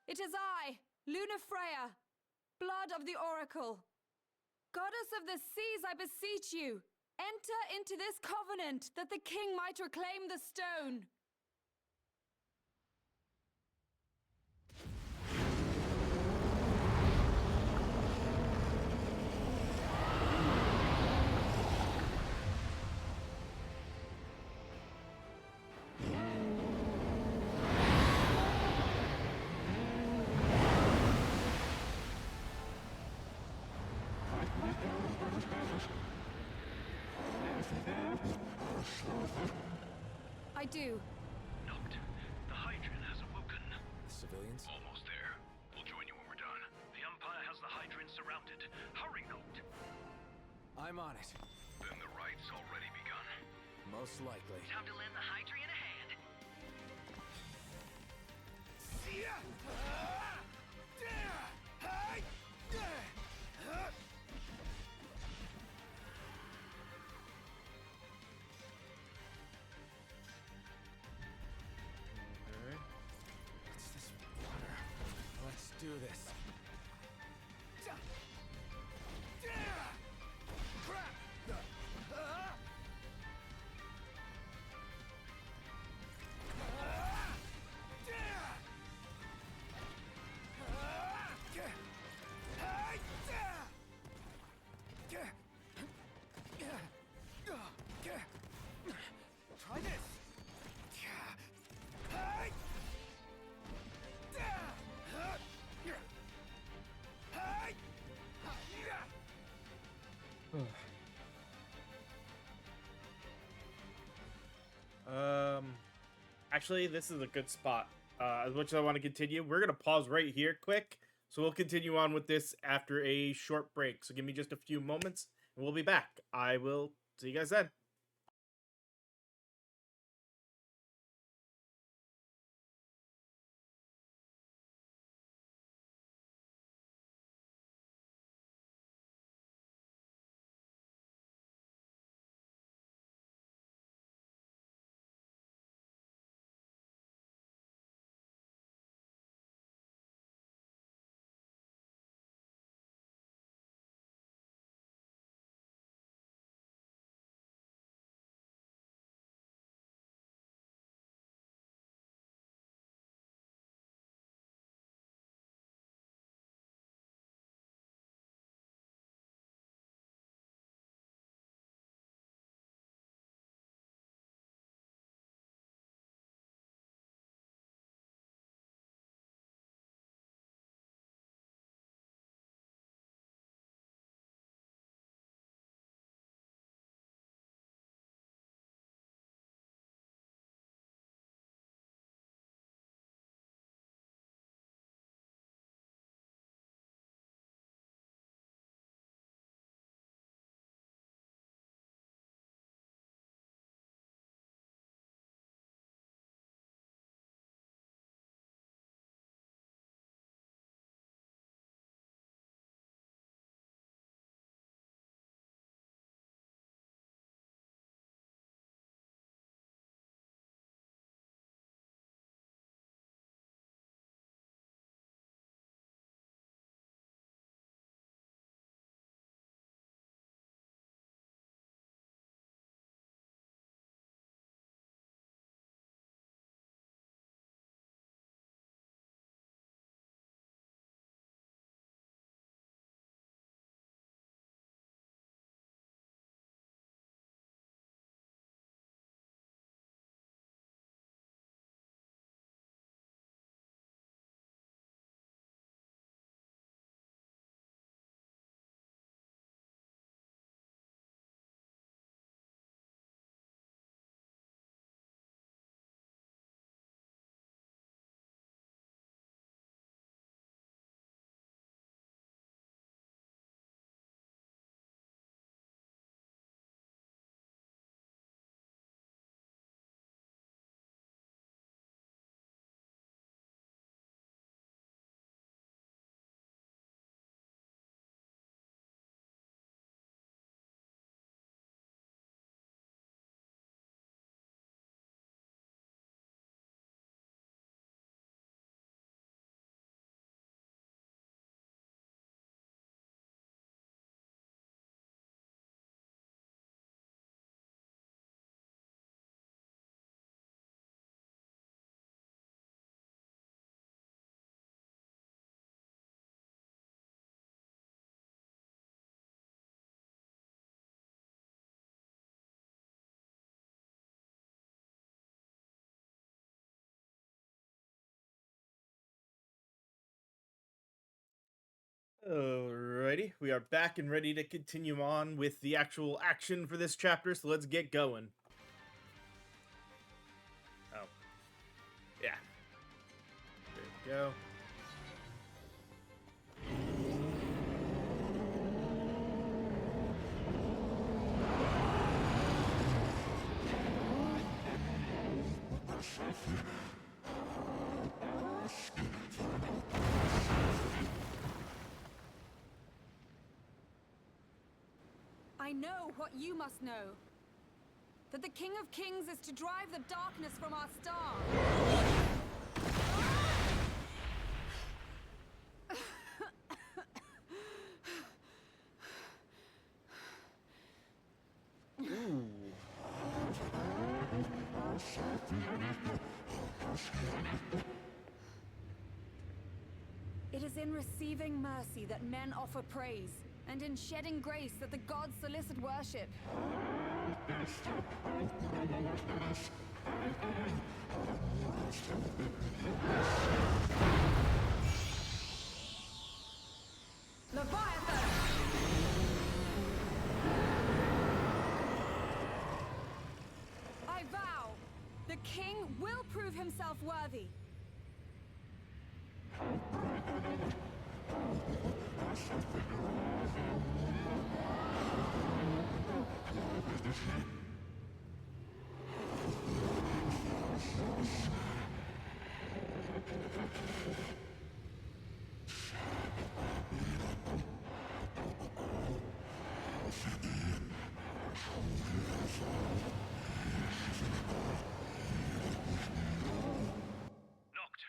It is I, Lunafreya, blood of the Oracle. Goddess of the seas, I beseech you, enter into this covenant that the king might reclaim the stone. I do. Noct, the Hydrian has awoken. The civilians Hydrians? Almost there. We'll join you when we're done. The Empire has the Hydrians surrounded. Hurry, Note! I'm on it. Then the right's already begun. Most likely. Time to lend the Hydrian a hand. What's this water? Let's do this. Try this. Actually, this is a good spot. As much as I want to continue, we're gonna pause right here, quick. So we'll continue on with this after a short break. So give me just a few moments, and we'll be back. I will see you guys then. Alrighty, we are back and ready to continue on with the actual action for this chapter, so let's get going. Oh. Yeah. There we go. I know what you must know. That the King of Kings is to drive the darkness from our star. It is in receiving mercy that men offer praise, and in shedding grace that the gods solicit worship. Leviathan! I vow, the king will prove himself worthy. Noct.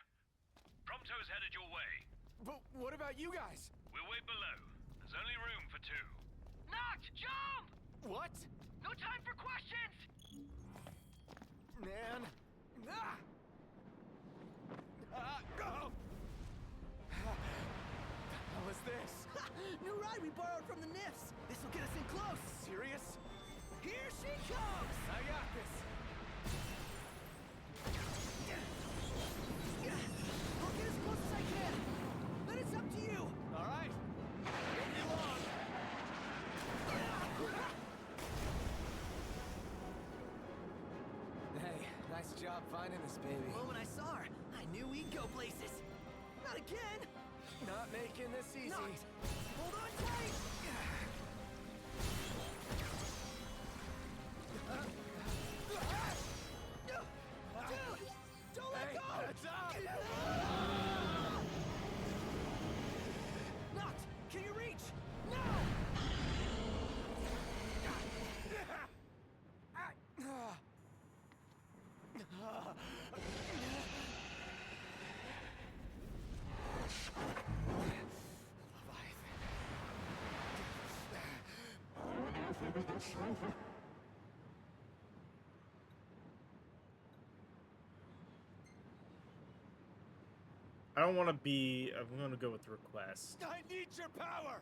Prompto's headed your way. But what about you guys? We'll wait below. There's only room for two. Noct, jump! What? No time for questions! Man. Ah! Go! What was this? New ride we borrowed from the Nifs. This will get us in close. Serious? Here she comes! I got this. I'll get as close as I can. But it's up to you. All right. Won't be long. Hey, nice job finding this baby. The moment I saw her, I knew we'd go places. Not again. Not making this easy. Noct. Hold on tight. Dude, don't let go. Heads up. Noct, can you reach? No. I don't want to be. I'm going to go with request. I need your power.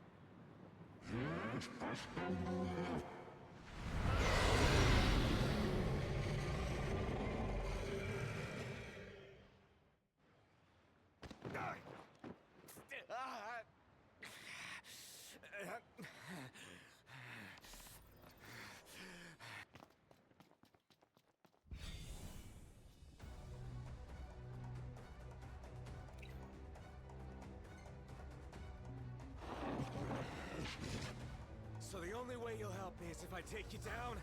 So the only way you'll help me is if I take you down?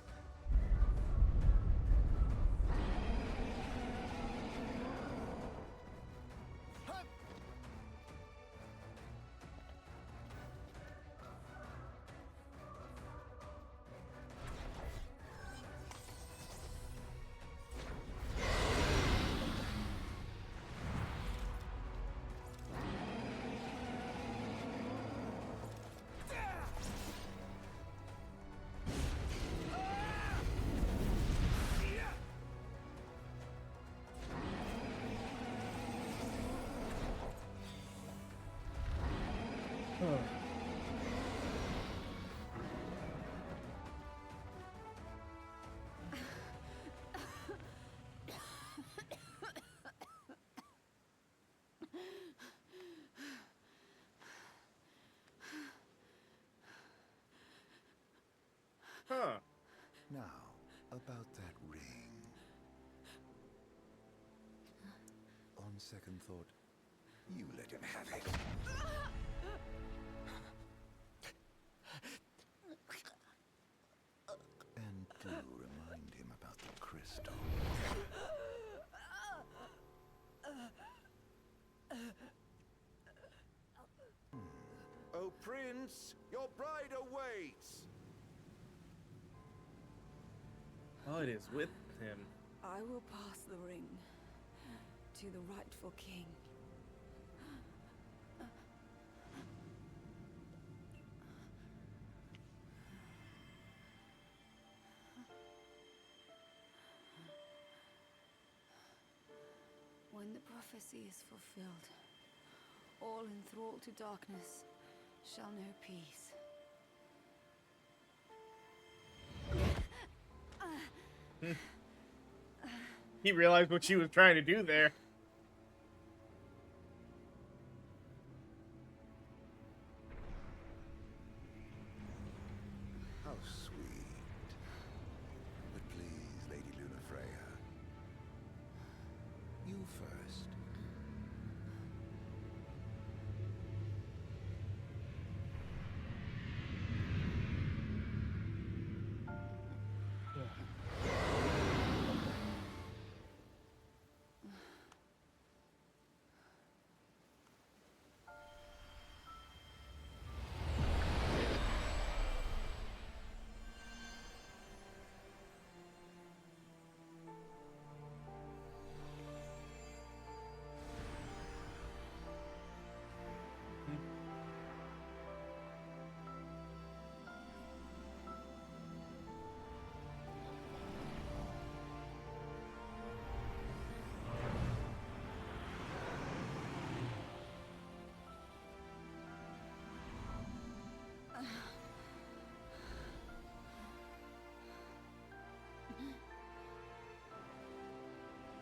Huh. Now, about that ring. On second thought, you let him have it. And do remind him about the crystal. Oh, Prince, your bride awaits. Oh, it is with him. I will pass the ring to the rightful king. When the prophecy is fulfilled, all enthralled to darkness shall know peace. He realized what she was trying to do there. How sweet. But please, Lady Lunafreya, you first.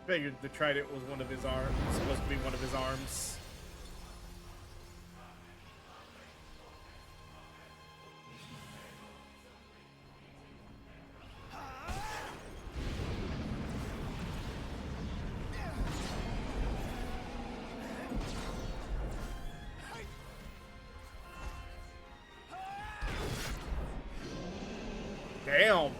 Figured the trident was one of his arms, supposed to be one of his arms. Damn.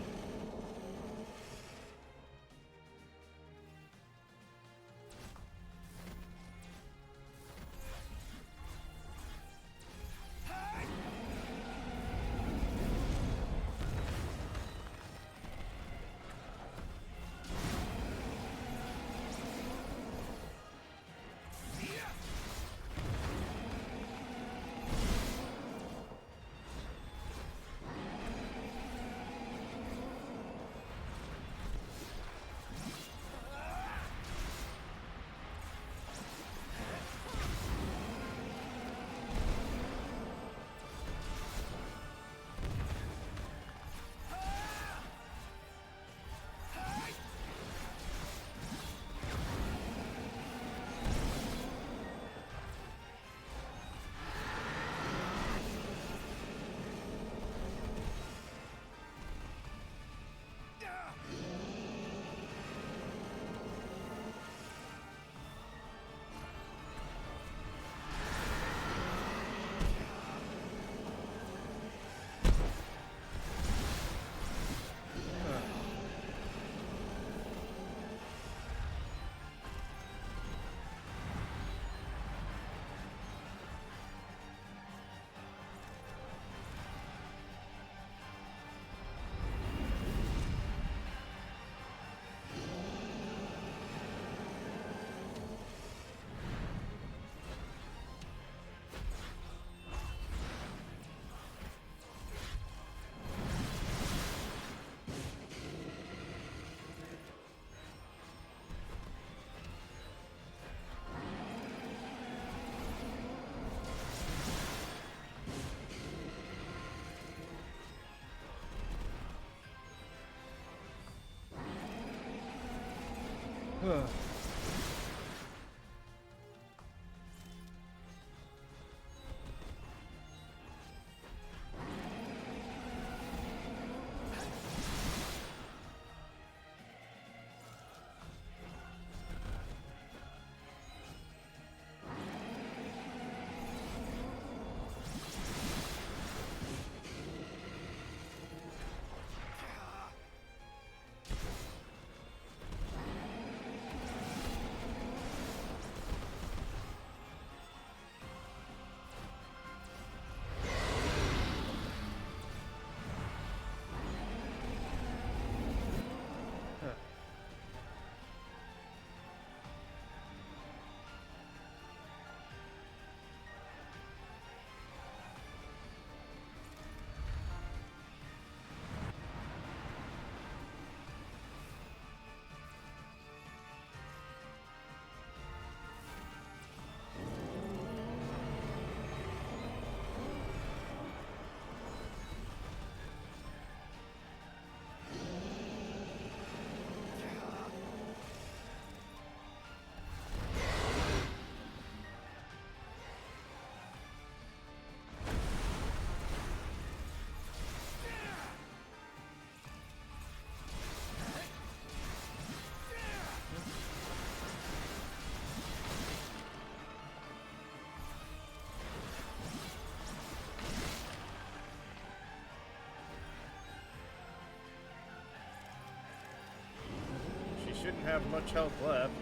shouldn't have much health left.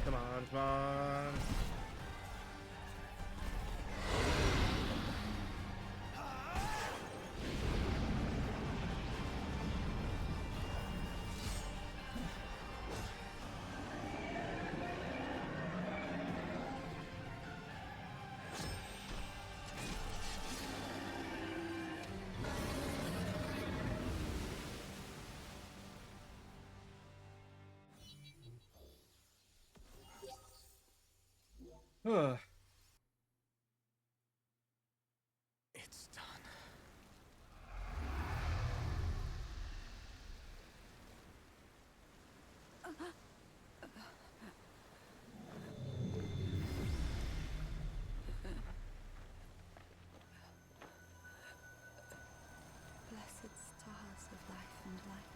Come on, come on. Ugh. It's done. Blessed stars of life and light.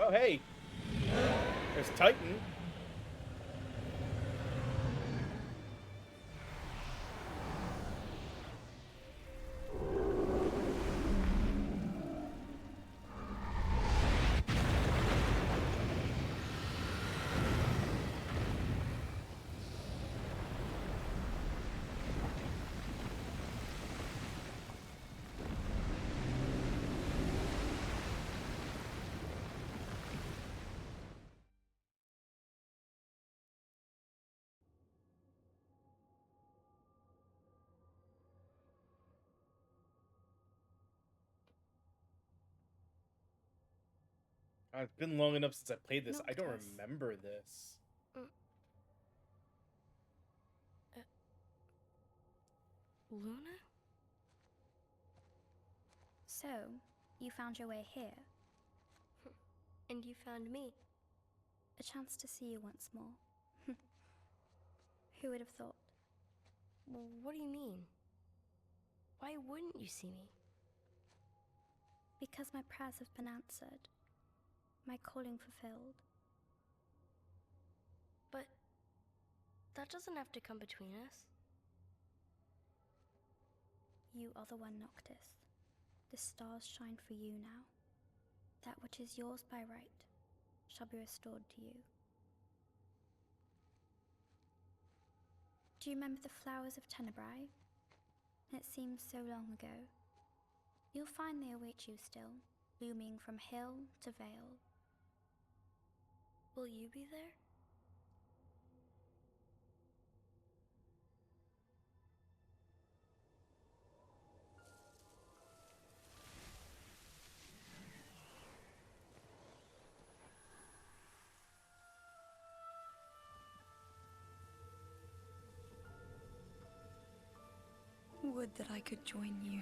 Oh, hey. There's Titan. It's been long enough since I played this. I don't remember this. Luna? So, you found your way here. And you found me. A chance to see you once more. Who would have thought? Well, what do you mean? Why wouldn't you see me? Because my prayers have been answered. My calling fulfilled. But that doesn't have to come between us. You are the one, Noctis. The stars shine for you now. That which is yours by right shall be restored to you. Do you remember the flowers of Tenebrae? It seems so long ago. You'll find they await you still, blooming from hill to vale. Will you be there? Would that I could join you.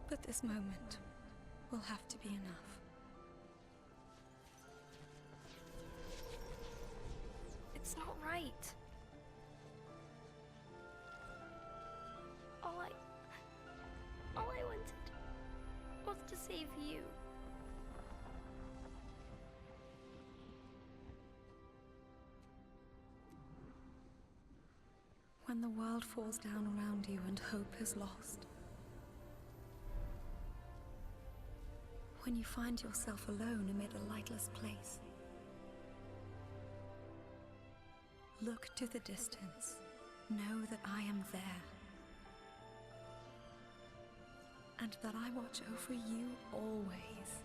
But this moment will have to be enough. It's not right. All I wanted was to save you. When the world falls down around you and hope is lost. When you find yourself alone amid a lightless place. Look to the distance. Know that I am there. And that I watch over you always.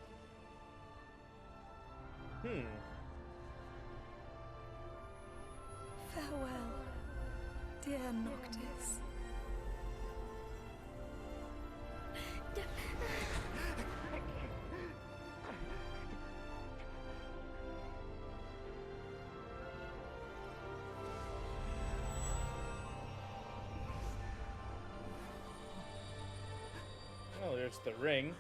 Farewell, dear Noctis. There's the ring.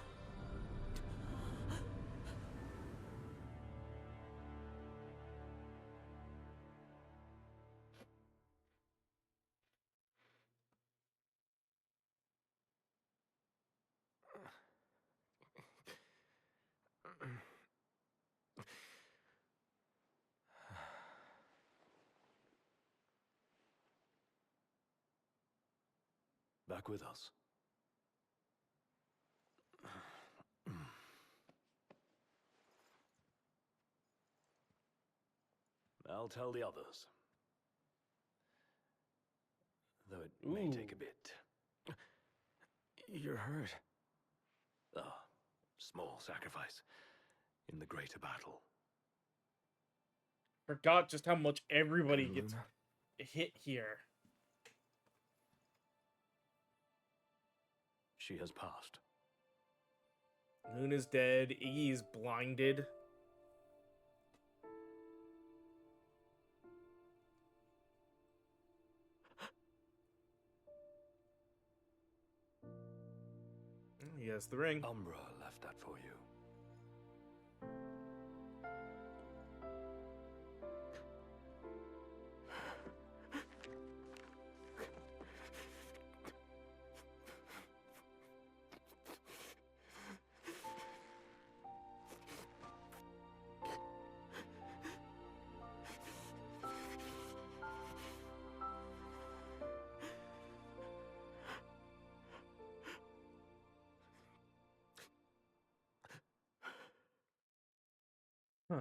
Back with us. I'll tell the others. Though it may take a bit. You're hurt. Ah, small sacrifice in the greater battle. Forgot just how much everybody gets hit here. She has passed. Luna's dead. Iggy's blinded. Yes, the ring. Umbra left that for you. Huh.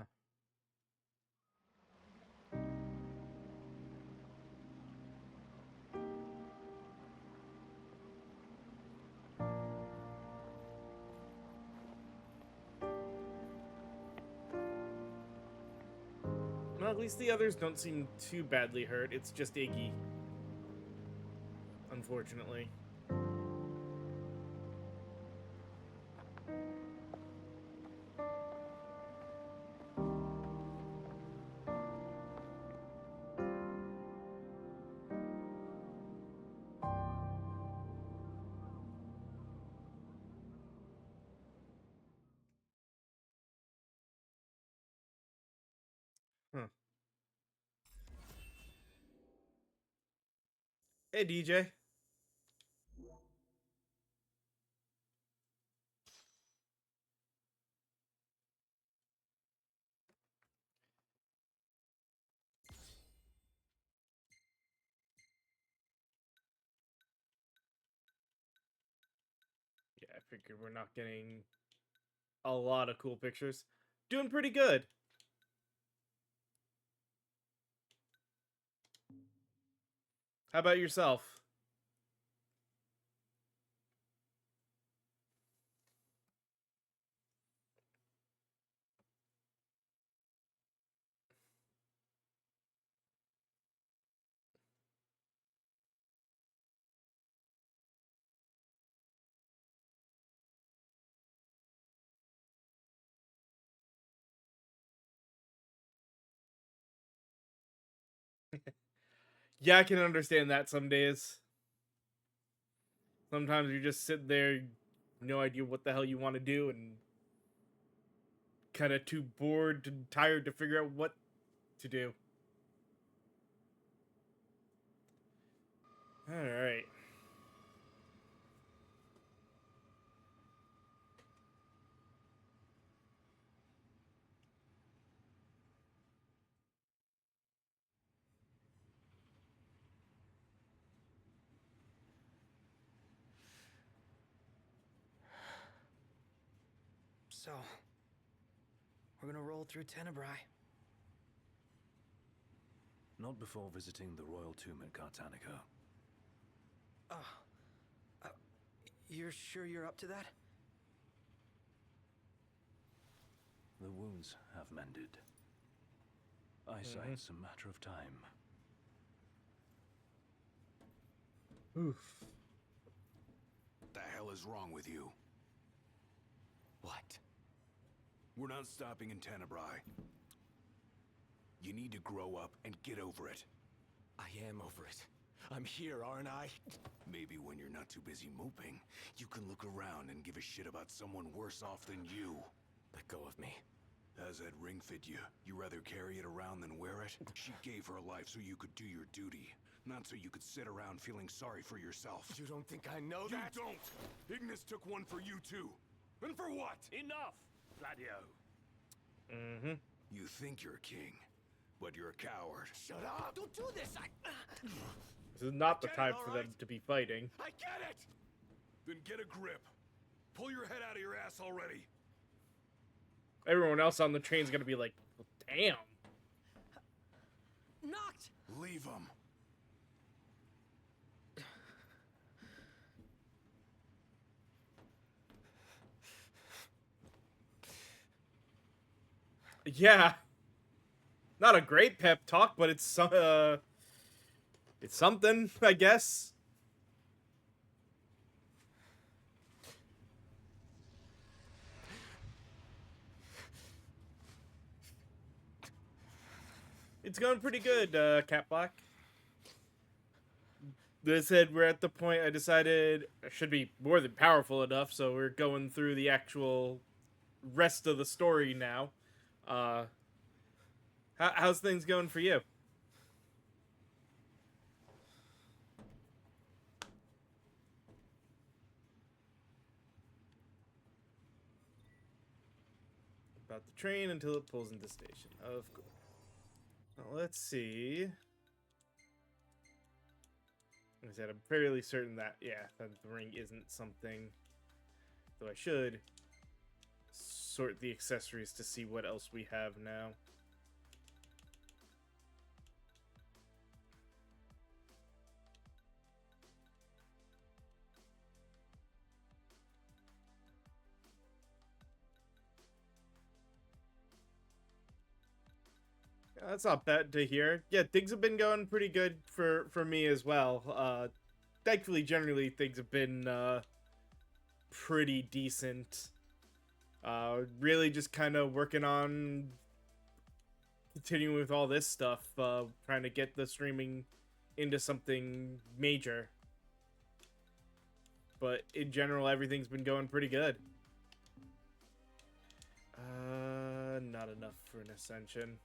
Well, at least the others don't seem too badly hurt. It's just Iggy. Unfortunately. Huh. Hey, DJ. Yeah, I figured we're not getting a lot of cool pictures. Doing pretty good. How about yourself? Yeah, I can understand that some days. Sometimes you just sit there, no idea what the hell you want to do, and kind of too bored and tired to figure out what to do. Alright. So, we're gonna roll through Tenebrae. Not before visiting the royal tomb at Cartanica. You're sure you're up to that? The wounds have mended. Eyesight's a matter of time. Oof. What the hell is wrong with you? What? We're not stopping in Tenebrae. You need to grow up and get over it. I am over it. I'm here, aren't I? Maybe when you're not too busy moping, you can look around and give a shit about someone worse off than you. Let go of me. How's that ring fit you? You rather carry it around than wear it? She gave her life so you could do your duty, not so you could sit around feeling sorry for yourself. You don't think I know that? You don't! Ignis took one for you too. And for what? Enough, Gladio. Mm-hmm. You think you're a king, but you're a coward. Shut up! Don't do this! This is not the time for them to be fighting. I get it! Then get a grip. Pull your head out of your ass already. Everyone else on the train's gonna be like, well, damn. Knocked! Leave him. Yeah. Not a great pep talk, but it's something, I guess. It's going pretty good, Cat Black. They said we're at the point I decided I should be more than powerful enough, so we're going through the actual rest of the story now. How's things going for you? About the train until it pulls into station. Of course. Well, let's see. Like I said, I'm fairly certain that, yeah, that the ring isn't something. Though I should sort the accessories to see what else we have now. That's not bad to hear. Yeah, things have been going pretty good for me as well. Thankfully, generally, things have been pretty decent. Really just kind of working on continuing with all this stuff, trying to get the streaming into something major. But in general, everything's been going pretty good. Not enough for an ascension.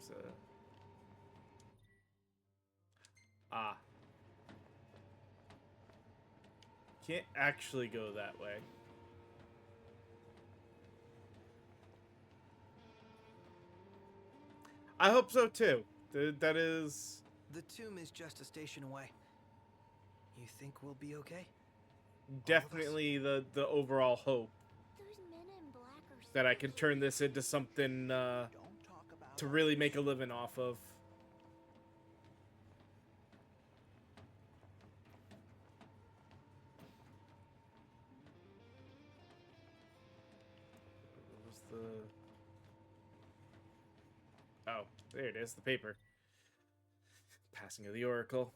So, can't actually go that way. I hope so too. That is... The tomb is just a station away. You think we'll be okay? Definitely the overall hope that I can turn this into something to really make a living off of. What was the... Oh, there it is, the paper. Passing of the Oracle.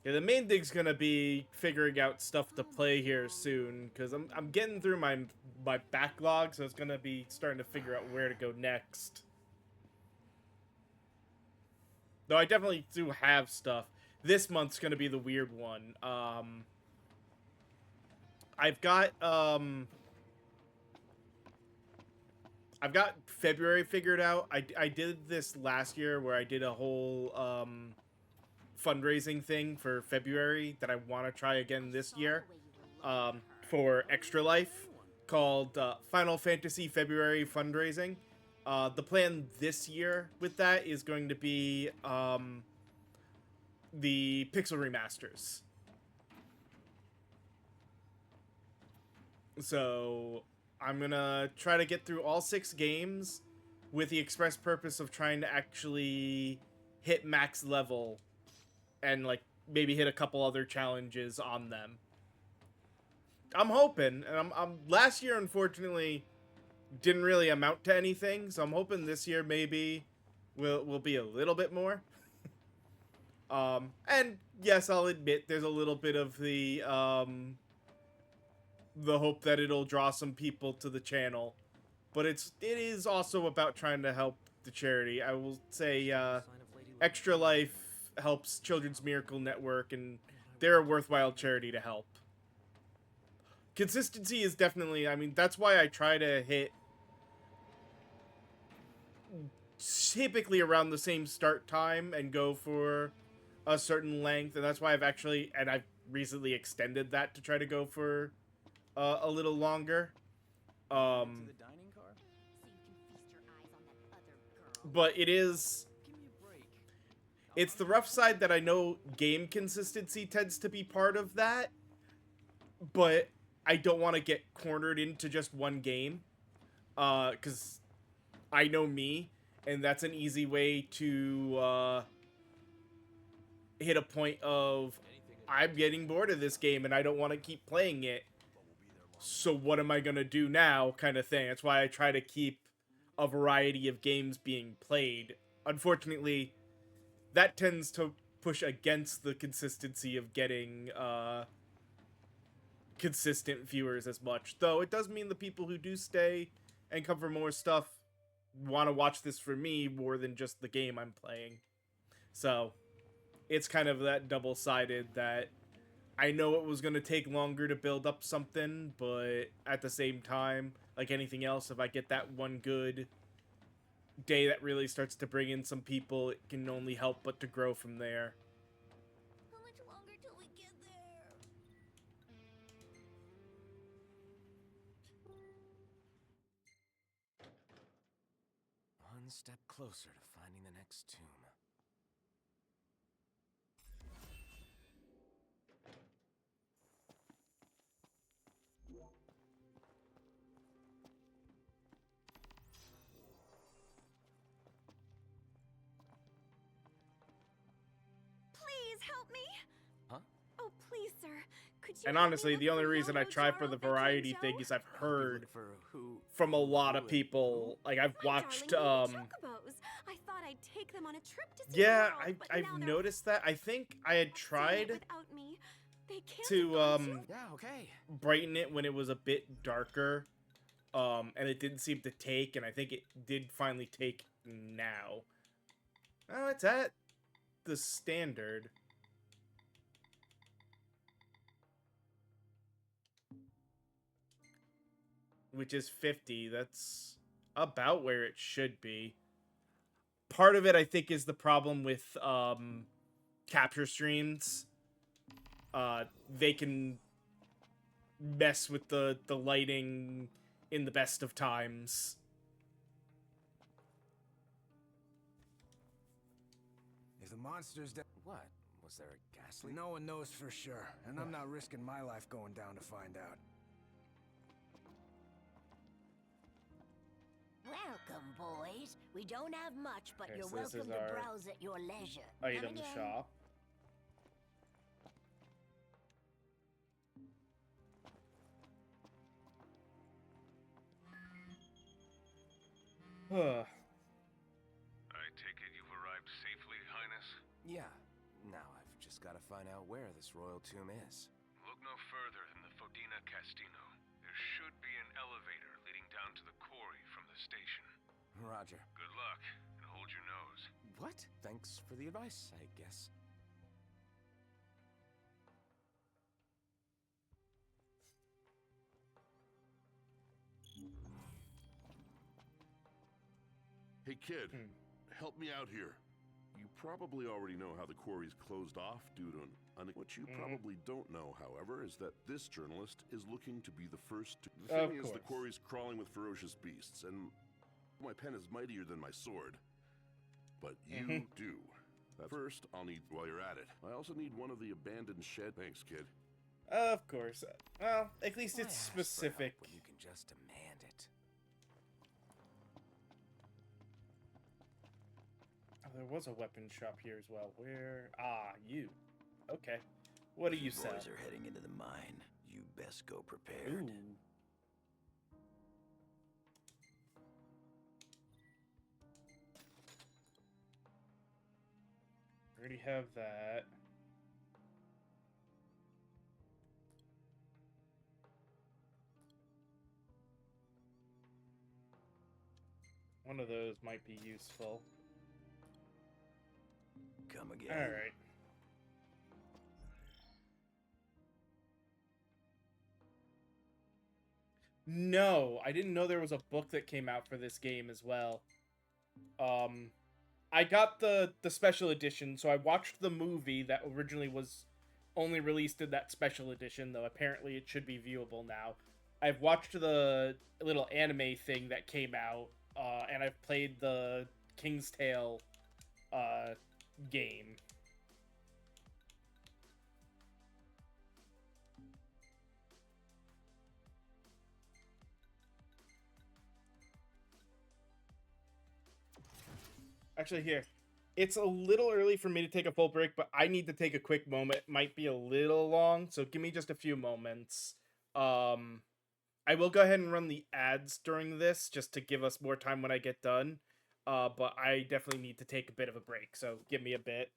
Yeah, the main thing's gonna be figuring out stuff to play here soon, because I'm getting through my backlog, so it's gonna be starting to figure out where to go next. Though I definitely do have stuff. This month's gonna be the weird one. I've got February figured out. I did this last year where I did a whole fundraising thing for February that I want to try again this year for Extra Life, called Final Fantasy February Fundraising. The plan this year with that is going to be the Pixel remasters. So I'm gonna try to get through all 6 games with the express purpose of trying to actually hit max level and like maybe hit a couple other challenges on them. I'm hoping, and I'm last year unfortunately didn't really amount to anything, so I'm hoping this year maybe will be a little bit more. And yes, I'll admit there's a little bit of the the hope that it'll draw some people to the channel. But it is also about trying to help the charity. I will say Extra Life helps Children's Miracle Network, and they're a worthwhile charity to help. Consistency is definitely, I mean, that's why I try to hit typically around the same start time and go for a certain length, and that's why I've recently extended that to try to go for a little longer. But it's the rough side that I know game consistency tends to be part of that, but I don't want to get cornered into just one game, because I know me, and that's an easy way to hit a point of, I'm getting bored of this game and I don't want to keep playing it, so what am I gonna do now, kind of thing. That's why I try to keep a variety of games being played. Unfortunately, that tends to push against the consistency of getting consistent viewers as much, though it does mean the people who do stay and come for more stuff want to watch this for me more than just the game I'm playing. So it's kind of that double-sided that I know it was going to take longer to build up something, but at the same time, like anything else, if I get that one good day that really starts to bring in some people, it can only help but to grow from there. How much longer till we get there? One step closer to finding the next tomb. Please help me. Huh? Oh, please, sir. Could you And help me honestly, look the only for reason I Lolo try for Jaro the Becky and variety Joe? thing is I've heard For who? from a lot of people. Like, I've watched, Darling little chocobos. I thought I'd take them on a trip to see yeah, the world, but I've now they're noticed that. I think I had tried without me. They can't to Yeah, okay. brighten it when it was a bit darker, and it didn't seem to take, and I think it did finally take now. Oh, it's at the standard. Which is 50. That's about where it should be. Part of it, I think, is the problem with capture streams. They can mess with the lighting in the best of times. If the monster's dead... What? Was there a gas leak? No one knows for sure, and I'm not risking my life going down to find out. Welcome, boys. We don't have much, but Okay, you're so this welcome is to our browse at your leisure. Come Item again. shop. Huh. I take it you've arrived safely, Highness? Yeah. Now I've just got to find out where this royal tomb is. Look no further than the Fodina Castino. There should be an elevator leading down to the quarry from the station. Roger. Good luck, and hold your nose. What? Thanks for the advice, I guess. Hey kid, help me out here. You probably already know how the quarry's closed off due to what you probably don't know, however, is that this journalist is looking to be the first to... The Of thing is, the course. quarry's crawling with ferocious beasts, and my pen is mightier than my sword. But you do. First, I'll need, while you're at it, I also need one of the abandoned shed. Thanks, kid. Of course. Well, at least Why it's ask for help specific. when you can just demand it. Oh, there was a weapon shop here as well. Where? Ah, you. Okay. What do you sell? Boys are heading into the mine. You best go prepared. Ooh. Already have that. One of those might be useful. Come again. All right. No, I didn't know there was a book that came out for this game as well. I got the special edition, so I watched the movie that originally was only released in that special edition, though apparently it should be viewable now. I've watched the little anime thing that came out, and I've played the King's Tale game. Actually, here. It's a little early for me to take a full break, but I need to take a quick moment. It might be a little long, so give me just a few moments. I will go ahead and run the ads during this, just to give us more time when I get done. But I definitely need to take a bit of a break, so give me a bit.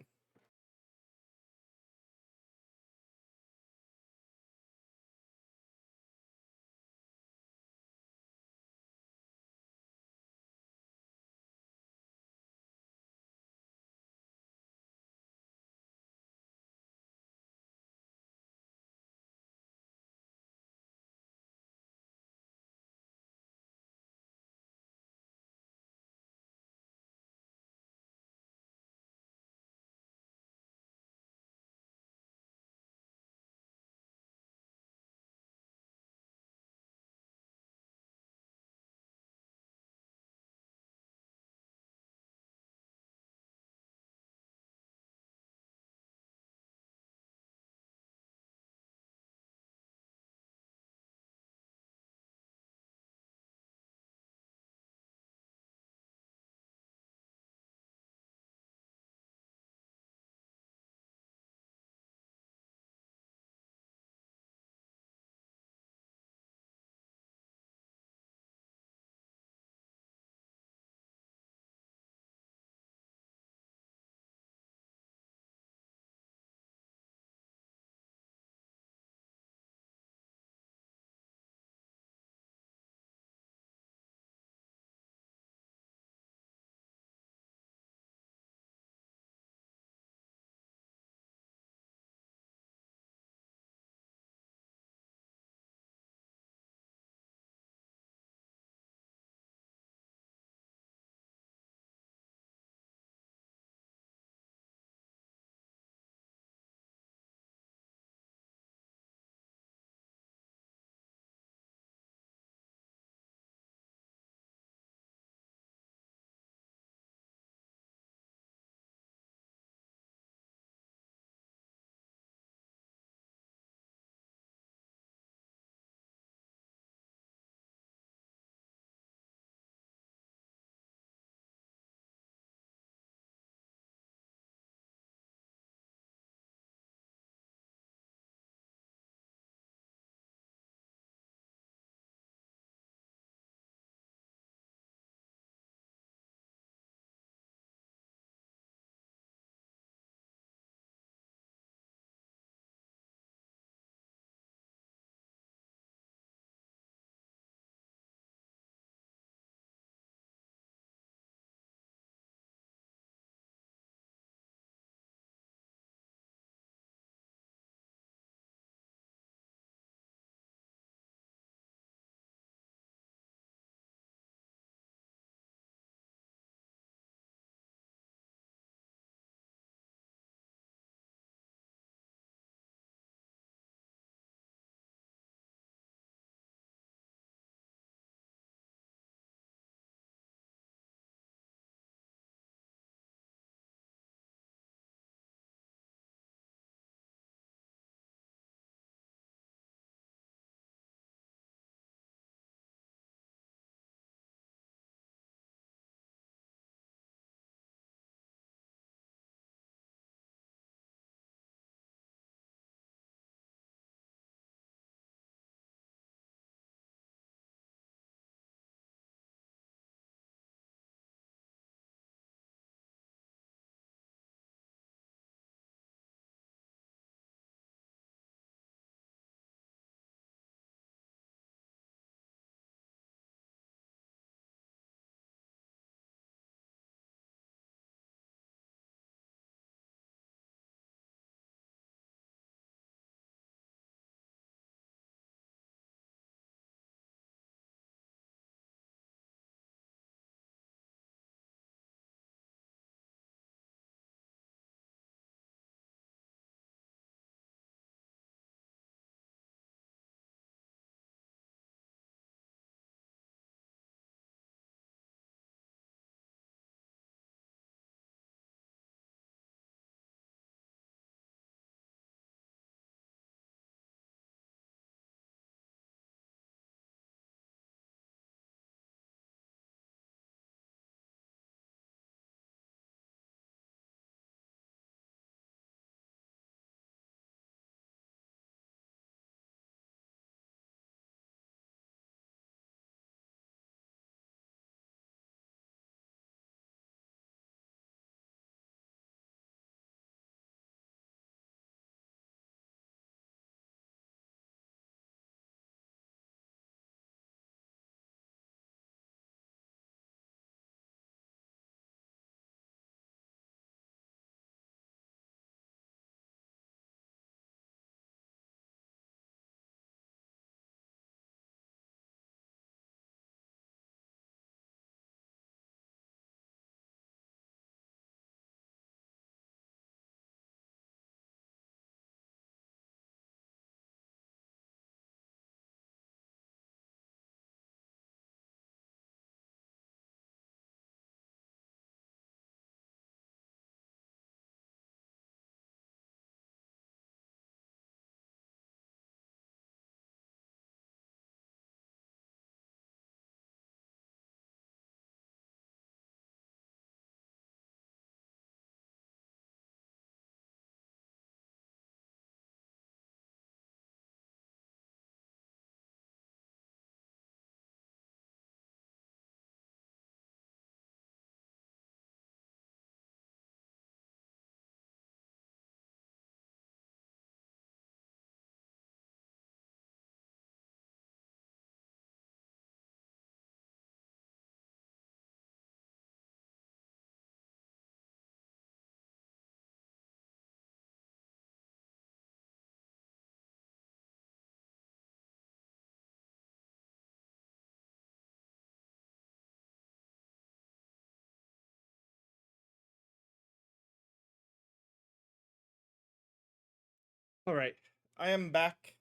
All right, I am back.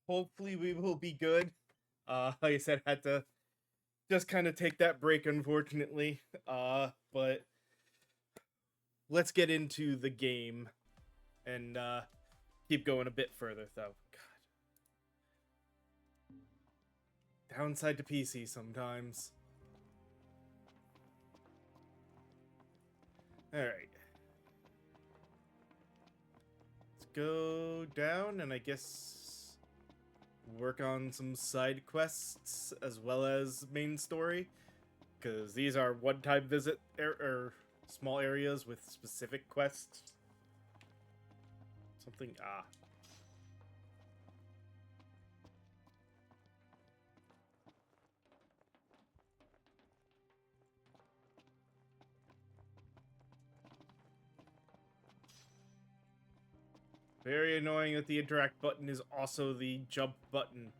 Hopefully, we will be good. Like I said, had to just kind of take that break, unfortunately. But let's get into the game and keep going a bit further, though. God. Downside to PC sometimes. Alright. Let's go down and I guess work on some side quests as well as main story. Because these are one-time visit or small areas with specific quests. Something, Very annoying that the interact button is also the jump button.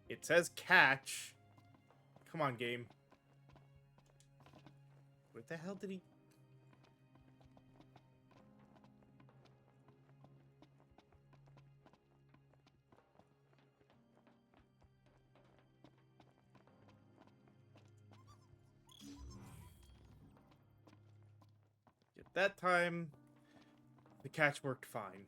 It says catch. Come on, game. What the hell did he... At that time, the catch worked fine.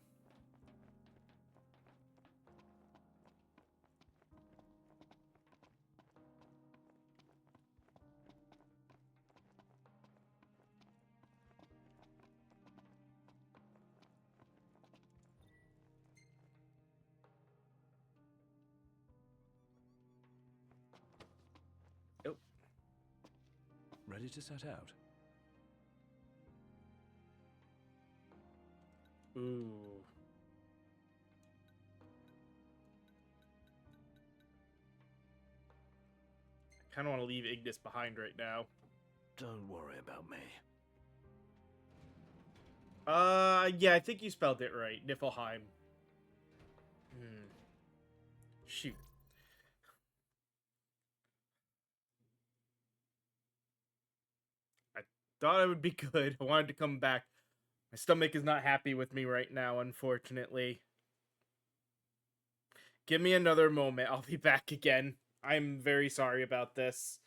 Nope. Ready to set out? Ooh. I kind of want to leave Ignis behind right now. Don't worry about me. Yeah, I think you spelled it right. Niflheim. Shoot. I thought I would be good. I wanted to come back. My stomach is not happy with me right now, unfortunately. Give me another moment. I'll be back again. I'm very sorry about this.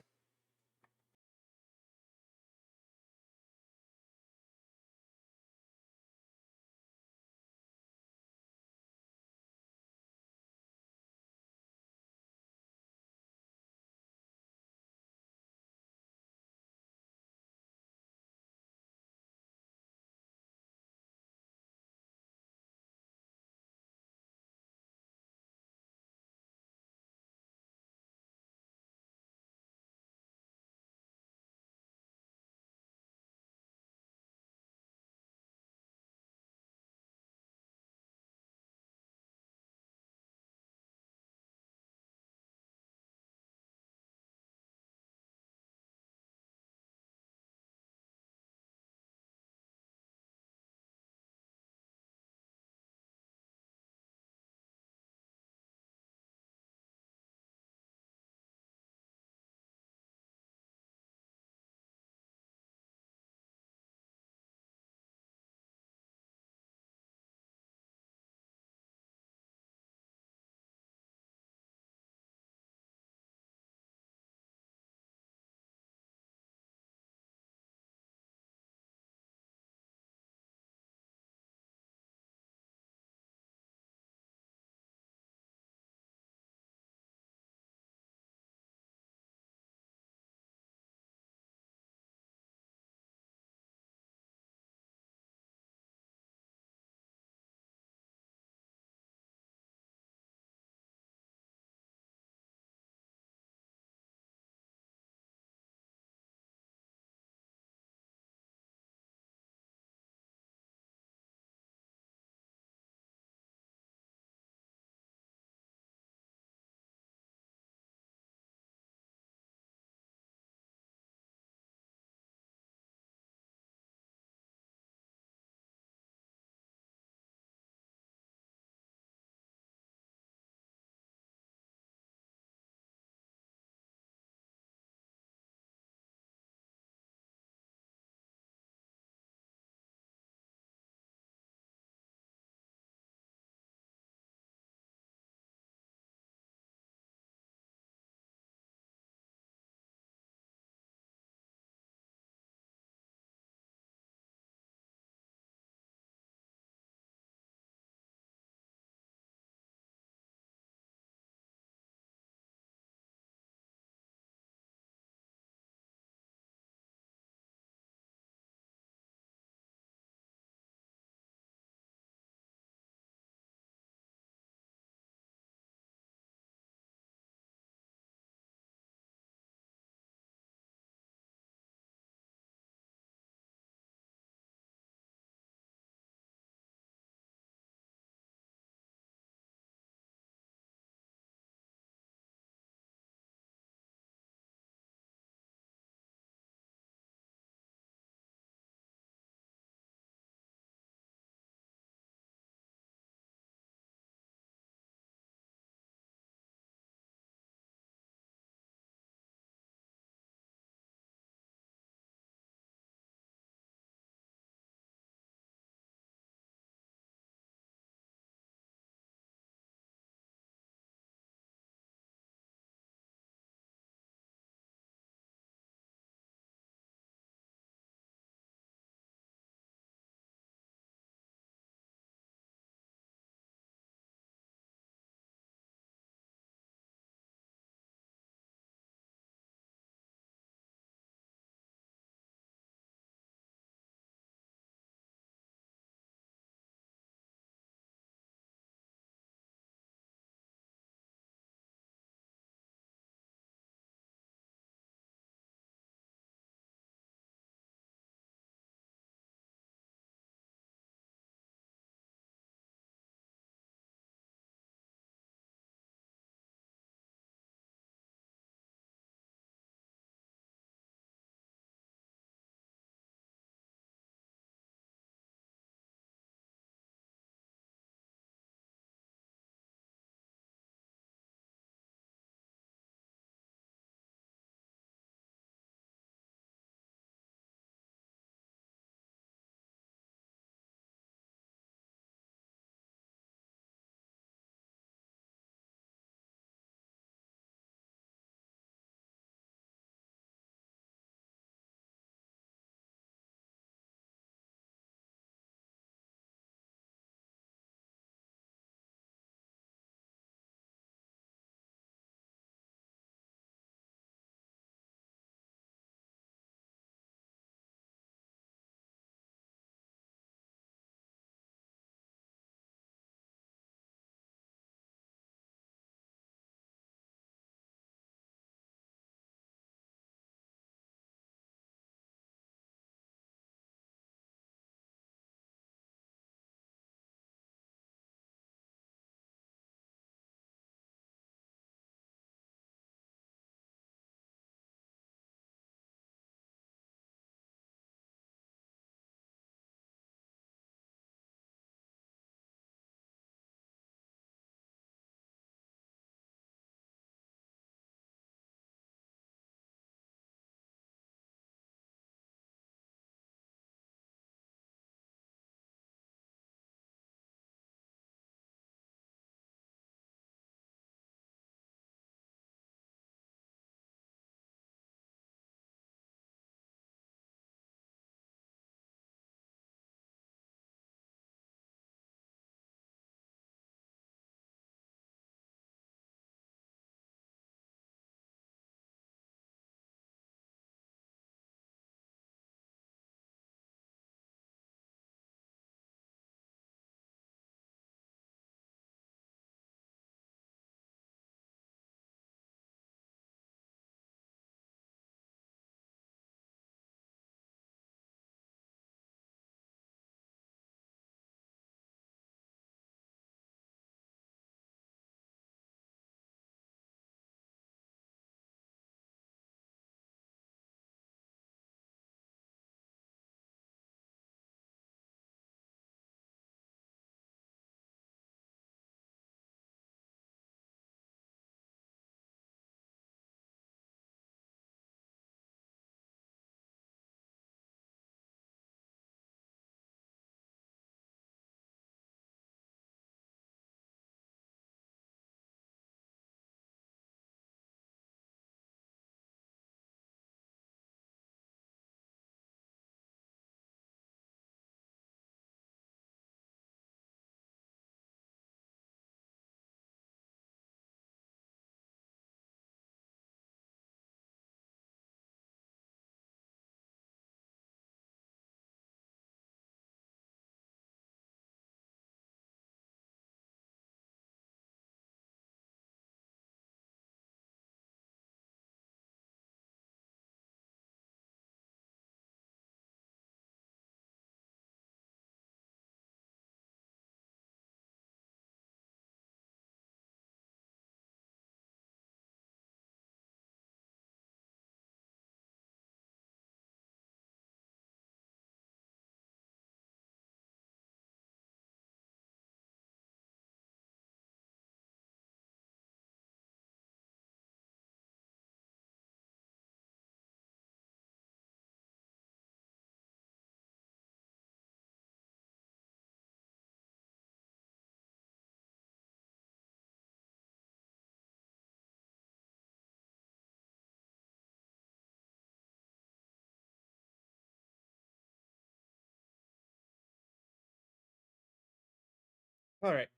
All right.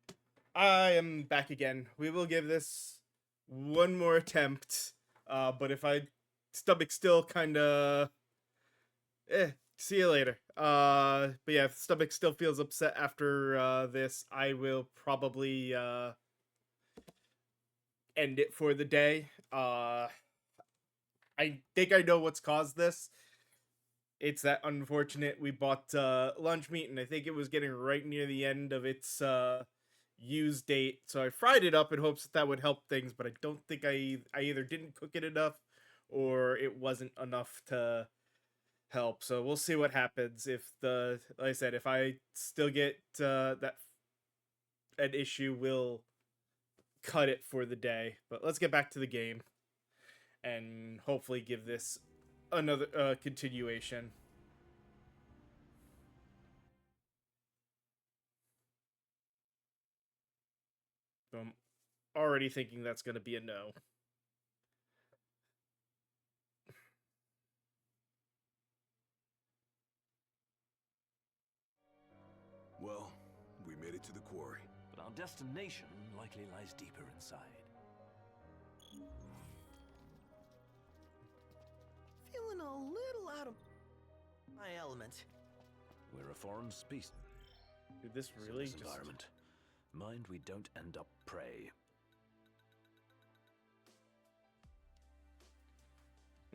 I am back again. We will give this one more attempt. But if I stomach still kind of see you later. But yeah, if stomach still feels upset after this, I will probably end it for the day. I think I know what's caused this. It's that unfortunate we bought lunch meat, and I think it was getting right near the end of its use date, so I fried it up in hopes that would help things, but I don't think I either didn't cook it enough or it wasn't enough to help. So we'll see what happens. If like I said, if I still get an issue, we'll cut it for the day. But let's get back to the game and hopefully give this another continuation. So I'm already thinking that's going to be a no. Well, we made it to the quarry. But our destination likely lies deeper inside. Feeling a little out of my element. We're a foreign species. Dude, this really just... environment. Mind we don't end up prey.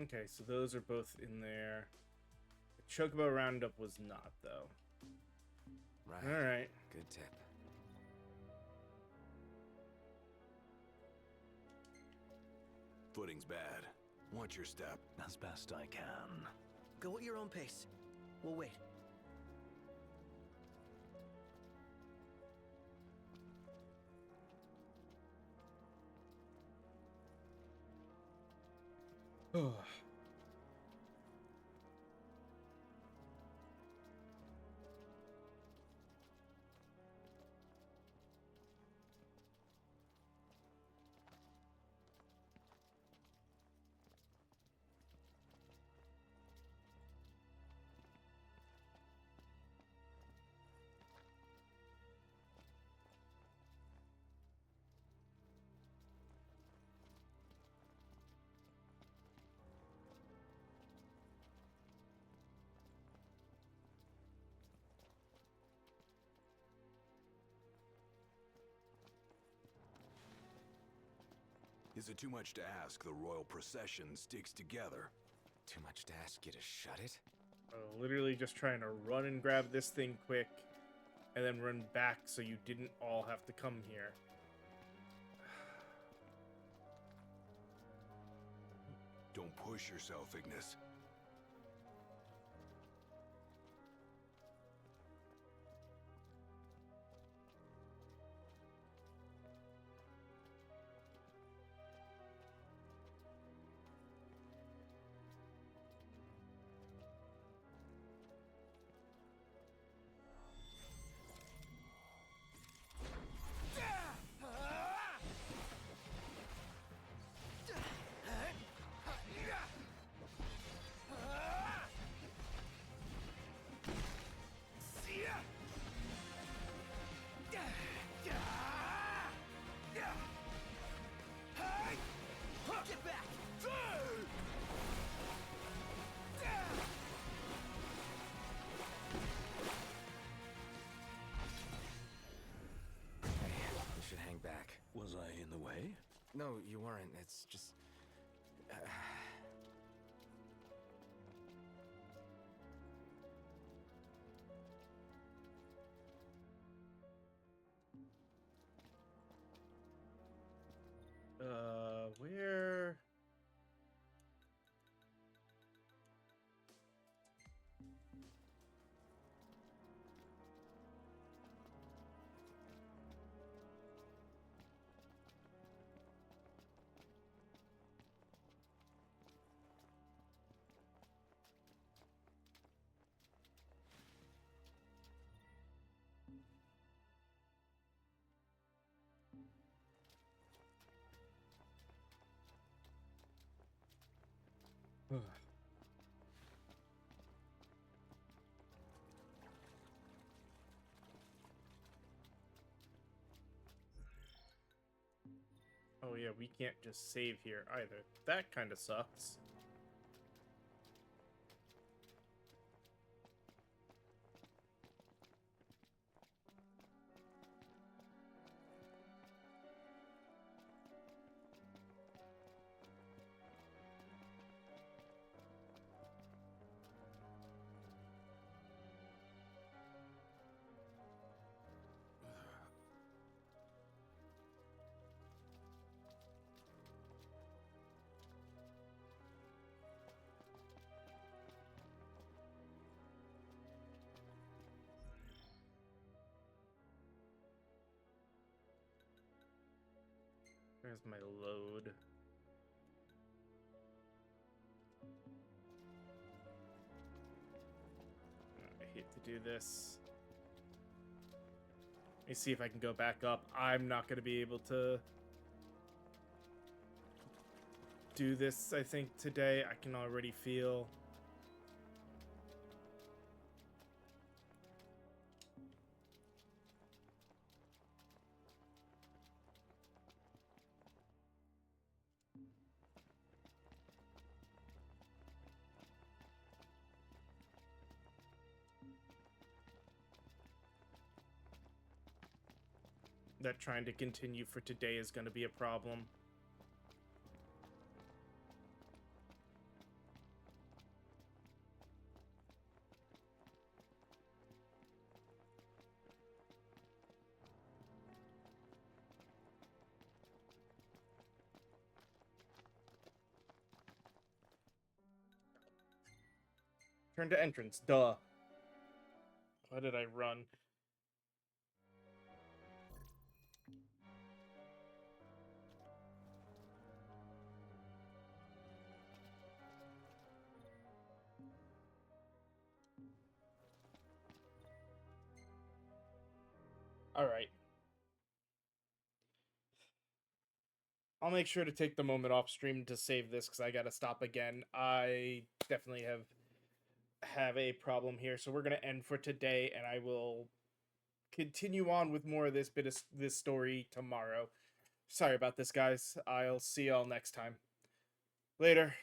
Okay, so those are both in there. The Chocobo Roundup was not, though. Right. Alright. Good tip. Footing's bad. Watch your step. As best I can. Go at your own pace. We'll wait. Is it too much to ask the royal procession sticks together? Too much to ask you to shut it? Literally just trying to run and grab this thing quick and then run back so you didn't all have to come here. Don't push yourself, Ignis. Was I in the way? No, you weren't. It's just... Where... Oh yeah, we can't just save here either. That kind of sucks. Where's my load? I hate to do this. Let me see if I can go back up. I'm not going to be able to do this, I think, today. I can already feel... that trying to continue for today is going to be a problem. Turn to entrance, duh. Why did I run? Alright. I'll make sure to take the moment off stream to save this because I gotta stop again. I definitely have a problem here, so we're gonna end for today, and I will continue on with more of this story tomorrow. Sorry about this, guys. I'll see y'all next time. Later.